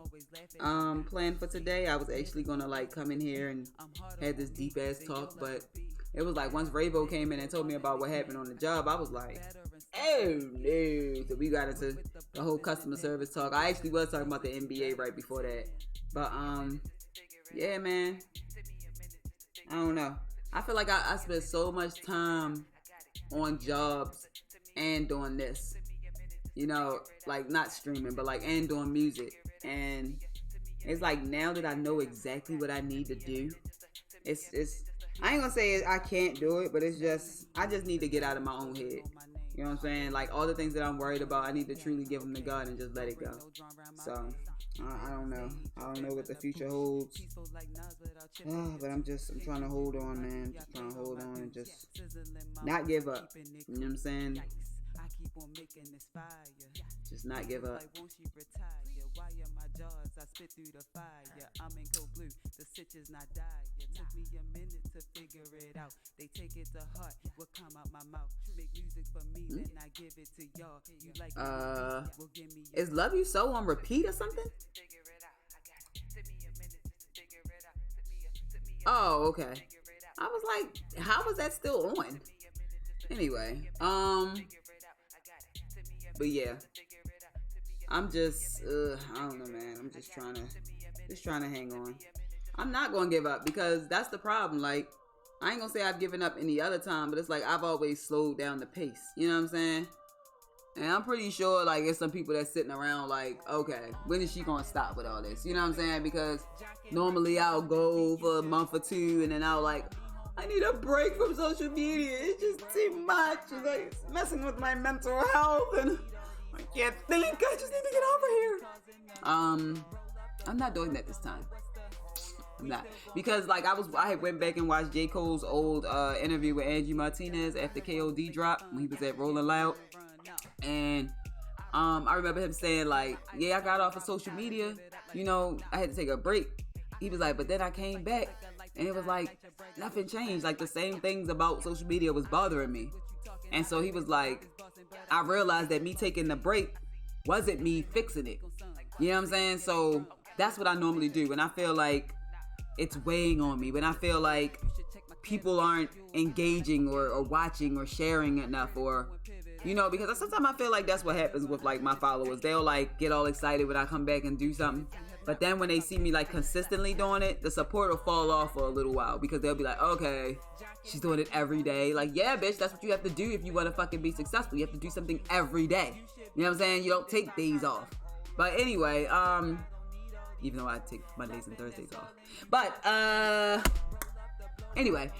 planned for today. I was actually gonna like come in here and have this deep ass talk, but it was like once Ravo came in and told me about what happened on the job, I was like, oh no. So we got into the whole customer service talk. I actually was talking about the NBA right before that. But yeah, man. I don't know. I feel like I spent so much time on jobs and doing this. You know, like not streaming, but like and doing music. And it's like now that I know exactly what I need to do, it's I ain't gonna say I can't do it, but I just need to get out of my own head. You know what I'm saying? Like all the things that I'm worried about, I need to truly give them to God and just let it go. So I don't know. I don't know what the future holds. But I'm trying to hold on, man. Just trying to hold on and just not give up. You know what I'm saying? Just not give up. Is Love You So on repeat or something? Oh, okay. I was like, how was that still on? Anyway, but yeah, I'm just, I don't know, man. I'm just trying to hang on. I'm not gonna give up because that's the problem. Like, I ain't gonna say I've given up any other time, but it's like I've always slowed down the pace. You know what I'm saying? And I'm pretty sure, like, there's some people that's sitting around like, okay, when is she gonna stop with all this? You know what I'm saying? Because normally I'll go for a month or two, and then I'll like, I need a break from social media. It's just too much. It's like it's messing with my mental health, and I can't think. I just need to get over here. I'm not doing that this time. I'm not, because like I went back and watched J. Cole's old interview with Angie Martinez after KOD dropped when he was at Rolling Loud. And I remember him saying like, yeah, I got off of social media, you know, I had to take a break. He was like, but then I came back and it was like nothing changed. Like the same things about social media was bothering me. And so he was like, I realized that me taking the break wasn't me fixing it. You know what I'm saying? So that's what I normally do when I feel like it's weighing on me, when I feel like people aren't engaging or watching or sharing enough, or you know, because sometimes I feel like that's what happens with like my followers. They'll like get all excited when I come back and do something, but then when they see me like consistently doing it, the support will fall off for a little while because they'll be like, okay, she's doing it every day. Like, yeah, bitch, that's what you have to do if you want to fucking be successful. You have to do something every day. You know what I'm saying? You don't take days off. But anyway, even though I take Mondays and Thursdays off. But anyway,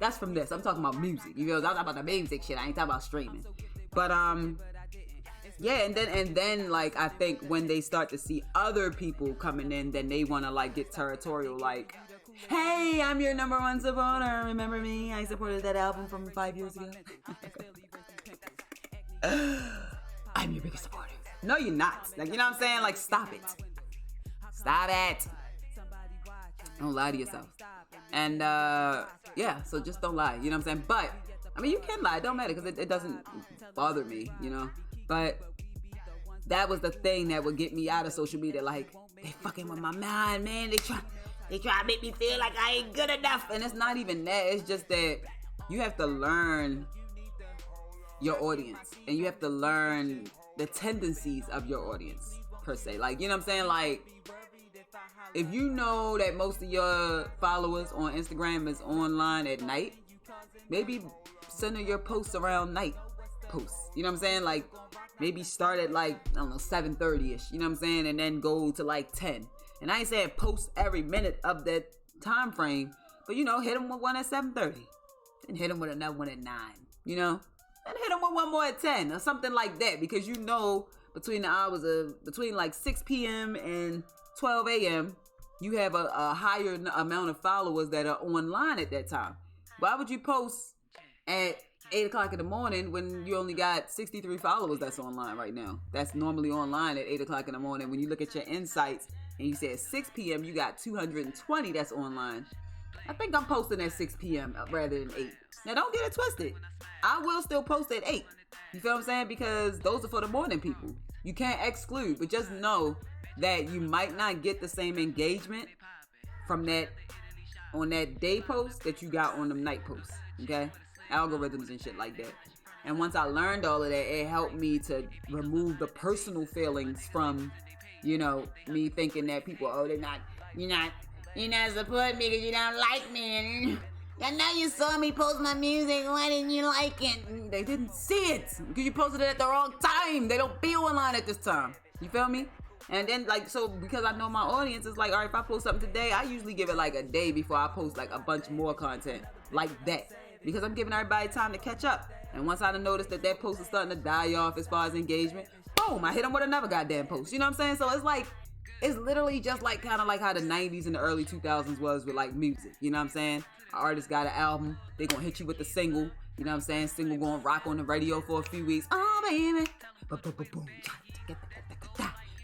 that's from this. I'm talking about music. You know, I'm talking about the music shit. I ain't talking about streaming. But yeah, and then like I think when they start to see other people coming in, then they want to like get territorial. Like, hey, I'm your number one supporter. Remember me? I supported that album from 5 years ago. I'm your biggest supporter. No, you're not. Like, you know what I'm saying? Like, stop it. Stop it. Don't lie to yourself. And yeah, so just don't lie. You know what I'm saying? But I mean, you can lie. It don't matter because it doesn't bother me. You know. But that was the thing that would get me out of social media. Like, they fucking with my mind, man. They try to make me feel like I ain't good enough. And it's not even that. It's just that you have to learn your audience, and you have to learn the tendencies of your audience per se. Like, you know what I'm saying? Like, if you know that most of your followers on Instagram is online at night, maybe center your posts around night posts. You know what I'm saying? Like, maybe start at like, I don't know, 7:30ish. You know what I'm saying? And then go to like 10. And I ain't saying post every minute of that time frame, but you know, hit them with one at 7:30, and hit them with another one at 9. You know, and hit them with one more at 10 or something like that, because you know, between the hours of between like 6 p.m. and 12 a.m. you have a higher amount of followers that are online at that time. Why would you post at 8 o'clock in the morning when you only got 63 followers that's online right now? That's normally online at 8 o'clock in the morning. When you look at your insights and you say at 6 p.m. you got 220 that's online. I think I'm posting at 6 p.m. rather than 8. Now, don't get it twisted. I will still post at 8. You feel what I'm saying? Because those are for the morning people. You can't exclude, but just know that you might not get the same engagement from that on that day post that you got on them night posts. Okay? Algorithms and shit like that. And once I learned all of that, it helped me to remove the personal feelings from, you know, me thinking that people, oh, you're not supporting me because you don't like me. And I know you saw me post my music. Why didn't you like it? They didn't see it because you posted it at the wrong time. They don't be online at this time. You feel me? And then, like, so because I know my audience, it's like, all right, if I post something today, I usually give it like a day before I post like a bunch more content like that, because I'm giving everybody time to catch up. And once I notice that post is starting to die off as far as engagement, boom, boom, I hit them with another goddamn post. You know what I'm saying? So it's like, it's literally just like kind of like how the 90s and the early 2000s was with like music. You know what I'm saying? An artist got an album, they gonna hit you with the single. You know what I'm saying? Single gonna rock on the radio for a few weeks. Oh, baby.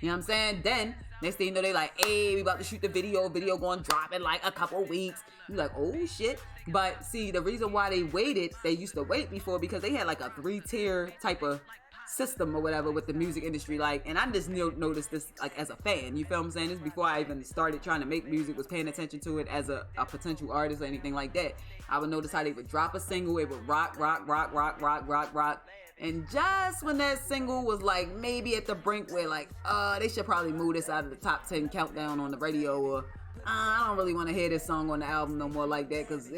You know what I'm saying? Then, next thing you know, they like, hey, we about to shoot the video. Video gonna drop in like a couple weeks. You like, oh shit. But see, the reason why they waited, they used to wait before because they had like a 3-tier type of system or whatever with the music industry. Like, and I just noticed this like as a fan. You feel what I'm saying? This before I even started trying to make music, was paying attention to it as a potential artist or anything like that. I would notice how they would drop a single, it would rock. And just when that single was like maybe at the brink where like, they should probably move this out of the top 10 countdown on the radio, or I don't really want to hear this song on the album no more like that, because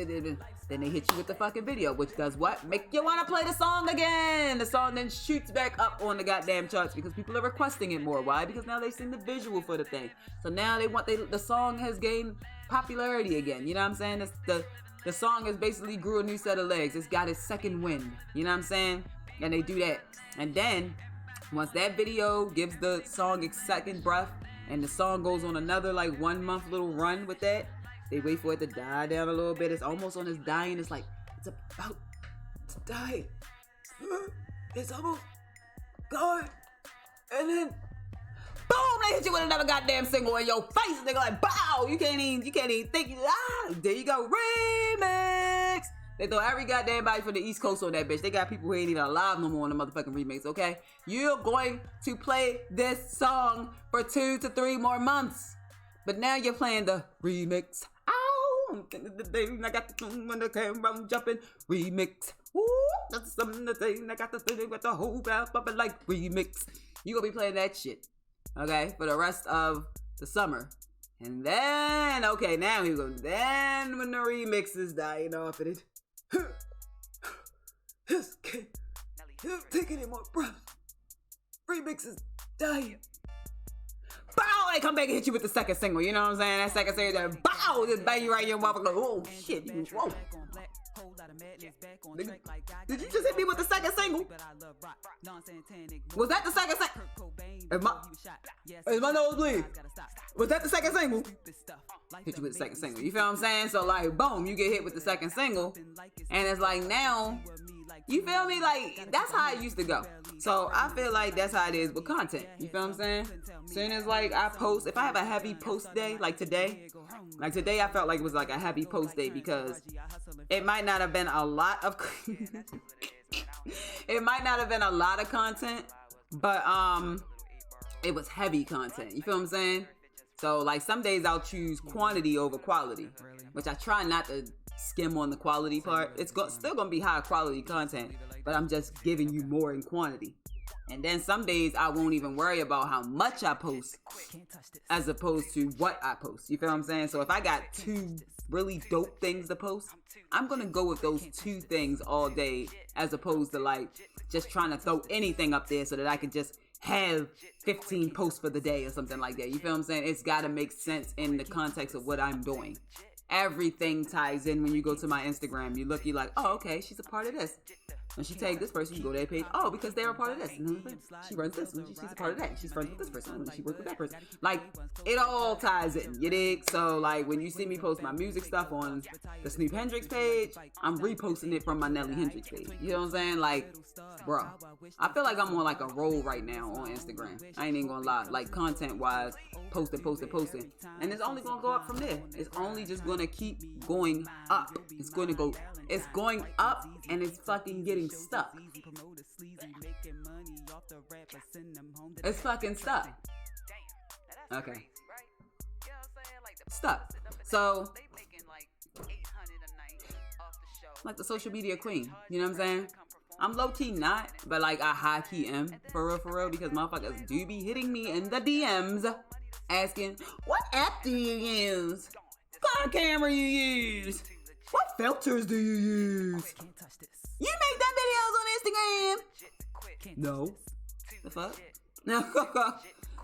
then they hit you with the fucking video, which does what? Make you want to play the song again. The song then shoots back up on the goddamn charts because people are requesting it more. Why? Because now they've seen the visual for the thing. So now they want, the song has gained popularity again. You know what I'm saying? The song has basically grew a new set of legs. It's got its second wind. You know what I'm saying? And they do that. And then, once that video gives the song its second breath, and the song goes on another like 1 month little run with that, they wait for it to die down a little bit. It's almost on its dying. It's like, it's about to die. It's almost gone. And then, boom, they hit you with another goddamn single in your face. They go like, bow. You can't even think. There you go. Remix. They throw every goddamn body from the East Coast on that bitch. They got people who ain't even alive no more on the motherfucking remix, okay? You're going to play this song for 2 to 3 more months. But now you're playing the remix. Ow! I got the when the camera I'm jumping. Remix. Woo! That's something to say. I got the thing with the whole house popping like remix. You gonna be playing that shit, okay? For the rest of the summer. And then, okay, now here we go. Then when the remix is dying off of it. Just can't take any more breath. Remix is dying. Bow! They come back and hit you with the second single. You know what I'm saying? That second single, that bow! Just bang you right in your mouth and go, oh shit, whoa. Did you just hit me with the second single? Was that the second single? Is my nose bleed? Was that the second single? Hit you with the second single. You feel what I'm saying? So like, boom, you get hit with the second single, and it's like now, you feel me? Like that's how it used to go. So I feel like that's how it is with content. You feel what I'm saying? Soon as like I post, if I have a heavy post day, like today I felt like it was like a heavy post day because it might not have been a lot of it might not have been a lot of content, but it was heavy content. You feel what I'm saying? So like some days I'll choose quantity over quality, which I try not to skim on the quality part. It's still gonna be high quality content, but I'm just giving you more in quantity. And then some days I won't even worry about how much I post as opposed to what I post. You feel what I'm saying? So if I got 2 really dope things to post, I'm gonna go with those 2 things all day as opposed to like just trying to throw anything up there so that I can just have 15 posts for the day or something like that. You feel what I'm saying? It's gotta make sense in the context of what I'm doing. Everything ties in when you go to my Instagram. You look, you're like, oh, okay, she's a part of this. When she tagged this person, you go to their page. Oh, because they're a part of this. She runs this. She's a part of that. She's friends with this person. She works with that person. Like, it all ties in. You dig? So, like, when you see me post my music stuff on the Snoop Hendriiix page, I'm reposting it from my Nelly Hendriiix page. You know what I'm saying? Like, bro, I feel like I'm on, like, a roll right now on Instagram. I ain't even gonna lie. Like, content-wise, posting. And it's only gonna go up from there. It's only just gonna keep going up. It's going up, and it's fucking getting stuck. It's fucking stuck. Okay. Stuck. So, like the social media queen. You know what I'm saying? I'm low-key not, but like I high-key am. For real, because motherfuckers do be hitting me in the DMs asking, what app do you use? What kind of camera you use? What filters do you use? You make that videos on Instagram? No. The fuck? No.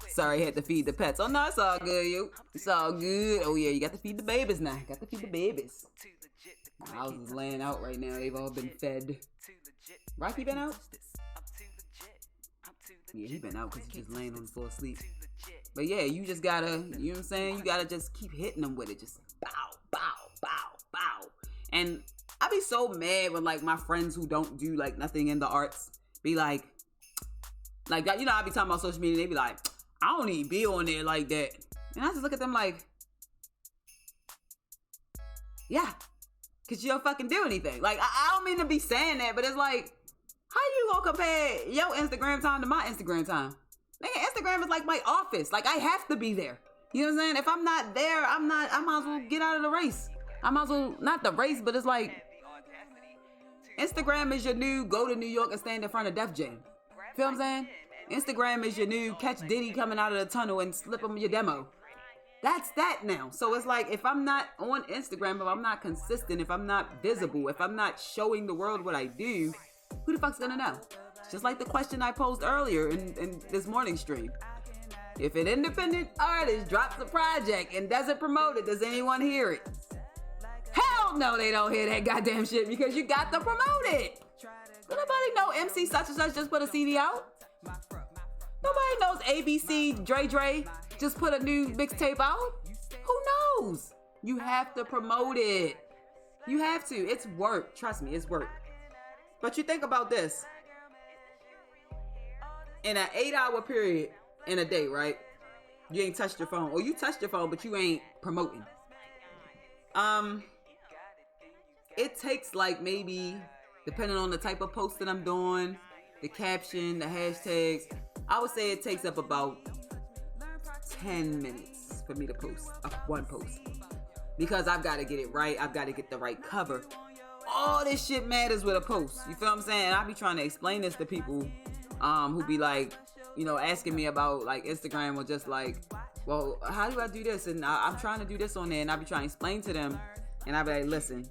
Sorry, had to feed the pets. Oh no, it's all good, you. It's all good. Oh yeah, you got to feed the babies now. Got to feed the babies. My house is laying out right now. They've all been fed. Rocky been out? Yeah, he been out because he's just laying on the floor asleep. But yeah, you just gotta, you know what I'm saying? You gotta just keep hitting them with it. Just bow, bow, bow, bow. And I be so mad when like my friends who don't do like nothing in the arts be like that, you know, I be talking about social media, they be like, I don't even be on there like that. And I just look at them like, yeah, because you don't fucking do anything. Like, I don't mean to be saying that, but it's like, how you gonna compare your Instagram time to my Instagram time? Nigga, Instagram is like my office. Like, I have to be there. You know what I'm saying? If I'm not there, I might as well get out of the race. I might as well, not the race, but it's like, Instagram is your new go to New York and stand in front of Def Jam. Feel what I'm saying? Instagram is your new catch Diddy coming out of the tunnel and slip him your demo. That's that now. So it's like, if I'm not on Instagram, if I'm not consistent, if I'm not visible, if I'm not showing the world what I do, who the fuck's gonna know? It's just like the question I posed earlier in this morning stream. If an independent artist drops a project and doesn't promote it, does anyone hear it? Hell no, they don't hear that goddamn shit because you got to promote it. Does nobody know MC such and such just put a CD out? Nobody knows ABC Dre just put a new mixtape out? Who knows? You have to promote it. You have to. It's work. Trust me, it's work. But you think about this. In an 8-hour period in a day, right? You ain't touched your phone. Or you touched your phone, but you ain't promoting. It takes like maybe, depending on the type of post that I'm doing, the caption, the hashtags, I would say it takes up about 10 minutes for me to post one post. Because I've got to get it right. I've got to get the right cover. All this shit matters with a post. You feel what I'm saying? I be trying to explain this to people who be like, you know, asking me about like Instagram or just like, well, how do I do this? And I'm trying to do this on there. And I be trying to explain to them. And I be like, listen,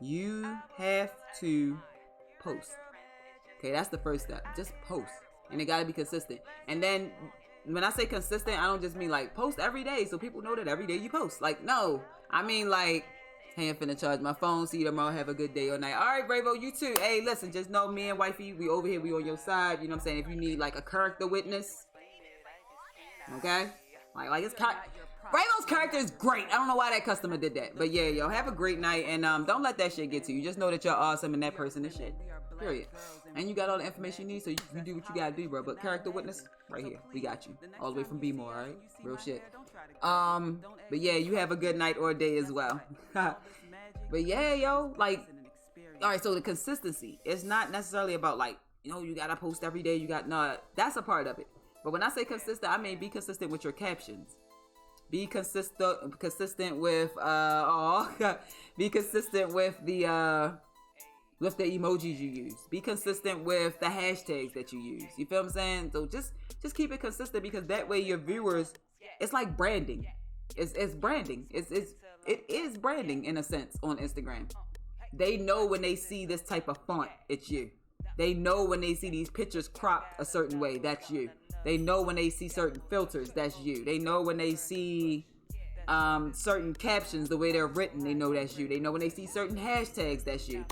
you have to post. Okay, that's the first step. Just post. And it got to be consistent. And then when I say consistent, I don't just mean like post every day so people know that every day you post. Like, no. I mean like, hey, I'm finna charge my phone. See you tomorrow. Have a good day or night. All right, Bravo, you too. Hey, listen, just know me and wifey, we over here. We on your side. You know what I'm saying? If you need like a character witness. Okay? Like it's Bravo's character is great. I don't know why that customer did that. But yeah, yo, have a great night. And don't let that shit get to you. Just know that you're awesome and that person is shit. Period. And you got all the information you need, so you do what you gotta do, bro. But character witness, right here. We got you. All the way from B-More, alright? Real shit. But yeah, you have a good night or day as well. But yeah, yo, like, alright, so the consistency. It's not necessarily about like, you know, you gotta post every day, no, that's a part of it. But when I say consistent, I mean be consistent with your captions. Be consistent with be consistent with the emojis you use. Be consistent with the hashtags that you use. You feel what I'm saying? So just keep it consistent because that way your viewers, it's like branding. It's branding. It is branding in a sense on Instagram. They know when they see this type of font, it's you. They know when they see these pictures cropped a certain way, that's you. They know when they see certain filters, that's you. They know when they see certain captions, the way they're written, they know that's you. They know when they see certain hashtags, that's you.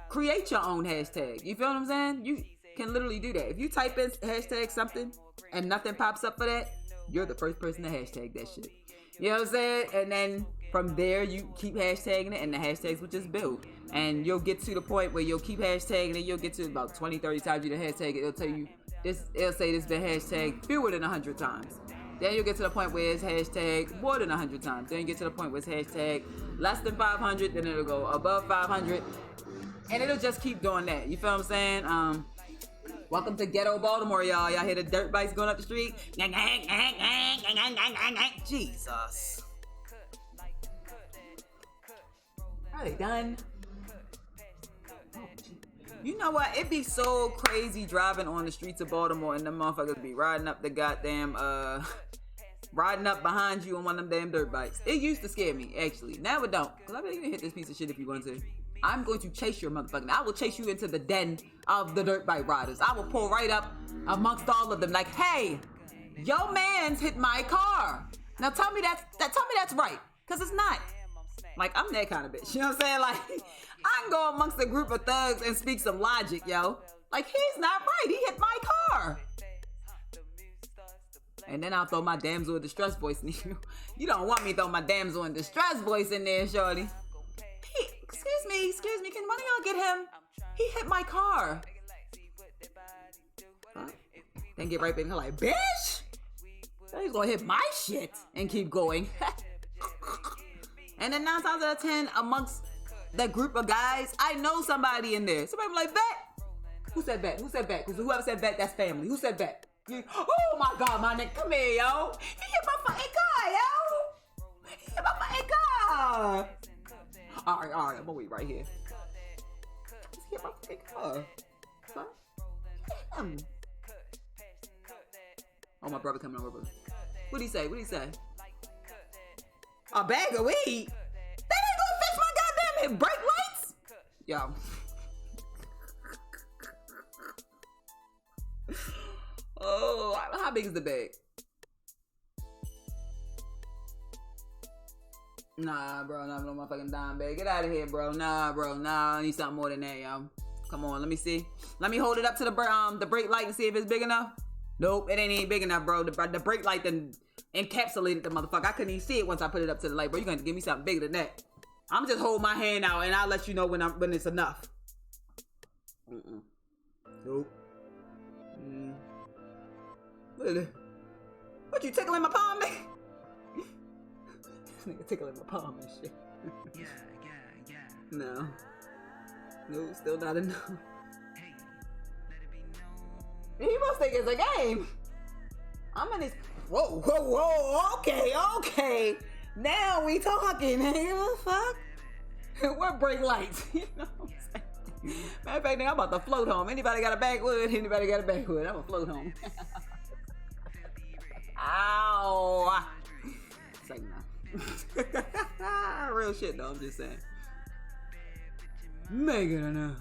Create your own hashtag. You feel what I'm saying? You can literally do that. If you type in hashtag something and nothing pops up for that, you're the first person to hashtag that shit. You know what I'm saying? And then from there, you keep hashtagging it and the hashtags will just build. And you'll get to the point where you'll keep hashtagging it. You'll get to about 20, 30 times you done hashtag it. It'll tell you, it'll say this been hashtag fewer than 100 times. Then you'll get to the point where it's hashtag more than 100 times. Then you get to the point where it's hashtag less than 500. Then it'll go above 500. And it'll just keep doing that. You feel what I'm saying? Welcome to ghetto Baltimore, y'all. Y'all hear the dirt bikes going up the street? Jesus. Are they done? You know what? It be so crazy driving on the streets of Baltimore and them motherfuckers be riding up the goddamn, riding up behind you on one of them damn dirt bikes. It used to scare me, actually. Now it don't. Because I bet you can hit this piece of shit if you want to. I'm going to chase your motherfucking. I will chase you into the den of the dirt bike riders. I will pull right up amongst all of them like, hey, your man's hit my car. Now tell me that's right. Because it's not. Like, I'm that kind of bitch. You know what I'm saying? Like, I can go amongst a group of thugs and speak some logic, yo. Like, he's not right. He hit my car. And then I'll throw my damsel in distress voice in you. You don't want me to throw my damsel in distress voice in there, shorty. Hey, excuse me, can one of y'all get him? He hit my car. Huh? Then get right back and like, bitch! So he's gonna hit my shit and keep going. And then 9 times out of 10, amongst that group of guys, I know somebody in there. Somebody be like, bet? Who said bet? Who said bet? Because whoever said bet, that's family. Who said bet? Oh my God, my nigga, come here, yo. He hit my fucking car, yo. He hit my fucking car. All right, I'm gonna wait right here. He hit my fucking car. Huh? Damn. Oh, my brother coming over. What'd he say? A bag of weed? That ain't gonna fix my goddamn brake lights? Yo. Oh, how big is the bag? Nah, bro, not no motherfucking dime bag. Get out of here, bro. Nah, I need something more than that, yo. Come on, let me see. Let me hold it up to the brake light and see if it's big enough. Nope, it ain't even big enough, bro. The brake light then encapsulated the motherfucker. I couldn't even see it once I put it up to the light, bro. You're gonna have to give me something bigger than that. I'm just hold my hand out and I'll let you know when it's enough. Nope. What, you tickling my palm, nigga? This nigga tickling my palm and shit. Yeah. No, still not enough. He must think it's a game. I'm in this. Whoa. Okay. Now we talking, nigga. What the fuck? What brake lights? You know what I'm saying? Matter of fact, nigga, I'm about to float home. Anybody got a backwood? I'm gonna float home. Ow. It's like, nah. Real shit, though. I'm just saying. Make it enough.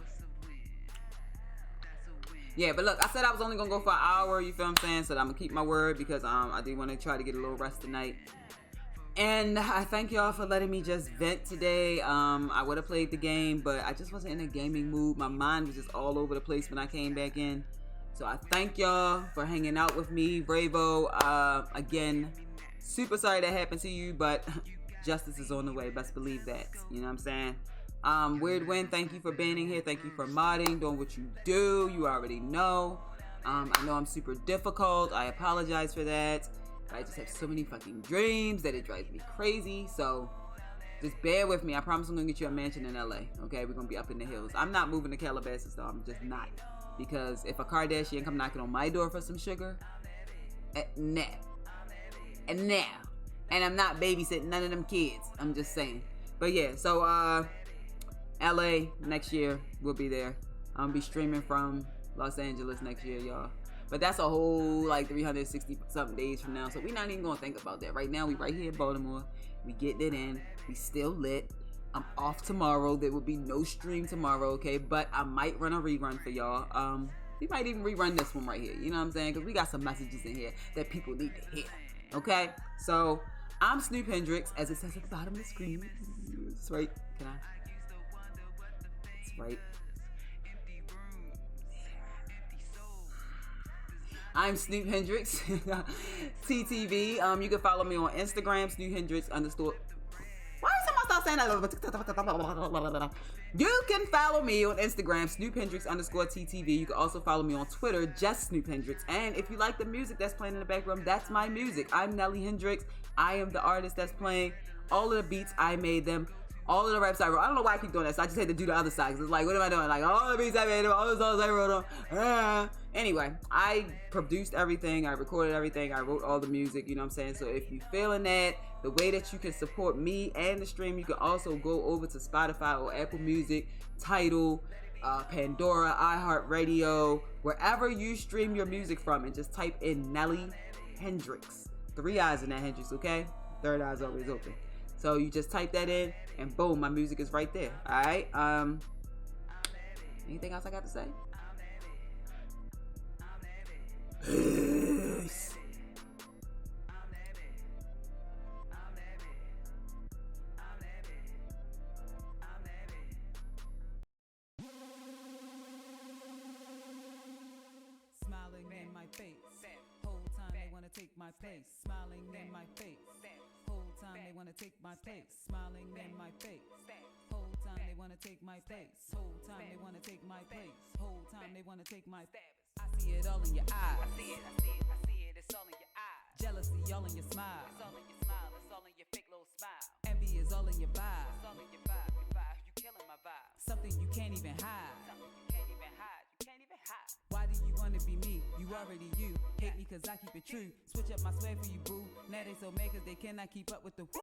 Yeah, but look, I said I was only gonna go for an hour, you feel what I'm saying? So I'm gonna keep my word because I do want to try to get a little rest tonight. And I thank y'all for letting me just vent today. I would have played the game, but I just wasn't in a gaming mood. My mind was just all over the place when I came back in. So I thank y'all for hanging out with me. Bravo, again, super sorry that happened to you, but justice is on the way. Best believe that. You know what I'm saying? Weird Win, thank you for being in here. Thank you for modding, doing what you do. You already know. I know I'm super difficult. I apologize for that. I just have so many fucking dreams that it drives me crazy. So just bear with me. I promise I'm gonna get you a mansion in LA. Okay, we're gonna be up in the hills. I'm not moving to Calabasas though. I'm just not. Because if a Kardashian come knocking on my door for some sugar, nah. And I'm not babysitting none of them kids. I'm just saying. But yeah, so LA next year, we'll be there. I'm gonna be streaming from Los Angeles next year, y'all. But that's a whole like 360 something days from now. So we're not even gonna think about that. Right now, we right here in Baltimore. We getting it in. We still lit. I'm off tomorrow. There will be no stream tomorrow, okay? But I might run a rerun for y'all. We might even rerun this one right here. You know what I'm saying? Because we got some messages in here that people need to hear. Okay? So I'm Snoop Hendriiix, as it says at the bottom of the screen. That's right. Can I? That's right. I'm Snoop Hendriiix TTV. You can follow me on Instagram, Snoop Hendriiix _ Why is someone start saying that? You can follow me on Instagram, Snoop Hendriiix _ TTV. You can also follow me on Twitter, just Snoop Hendriiix. And if you like the music that's playing in the background, that's my music. I'm Nelly Hendrix. I am the artist that's playing. All of the beats, I made them. All of the raps I wrote. I don't know why I keep doing that, so I just had to do the other side. Cause it's like, what am I doing? Like, all the beats I made, all the songs I wrote on. Anyway, I produced everything. I recorded everything. I wrote all the music. You know what I'm saying? So if you're feeling that, the way that you can support me and the stream, you can also go over to Spotify or Apple Music, Tidal, Pandora, iHeartRadio, wherever you stream your music from, and just type in Nelly Hendrix. 3 eyes in that Hendrix, okay? Third eye's always open. So you just type that in, and boom, my music is right there. All right. Anything else I got to say? Peace. Smiling in my face. Whole time they wanna take my place, smiling in my face. Whole time they wanna take my place, smiling in my face. Whole time they wanna take my place. Whole time they wanna take my place. Whole time they wanna take my. I see it all in your eyes. I see it, it's all in your eyes. Jealousy all in your smile. It's all in your smile, it's all in your fake little smile. Envy is all in your vibe. It's all in your vibe, you killing my vibe. Something you can't even hide. Something you can't even hide, you can't even hide. Why do you wanna be me? You already you. Hate me cause I keep it true. Switch up my swag for you, boo. Now they so mad cause they cannot keep up with the woo.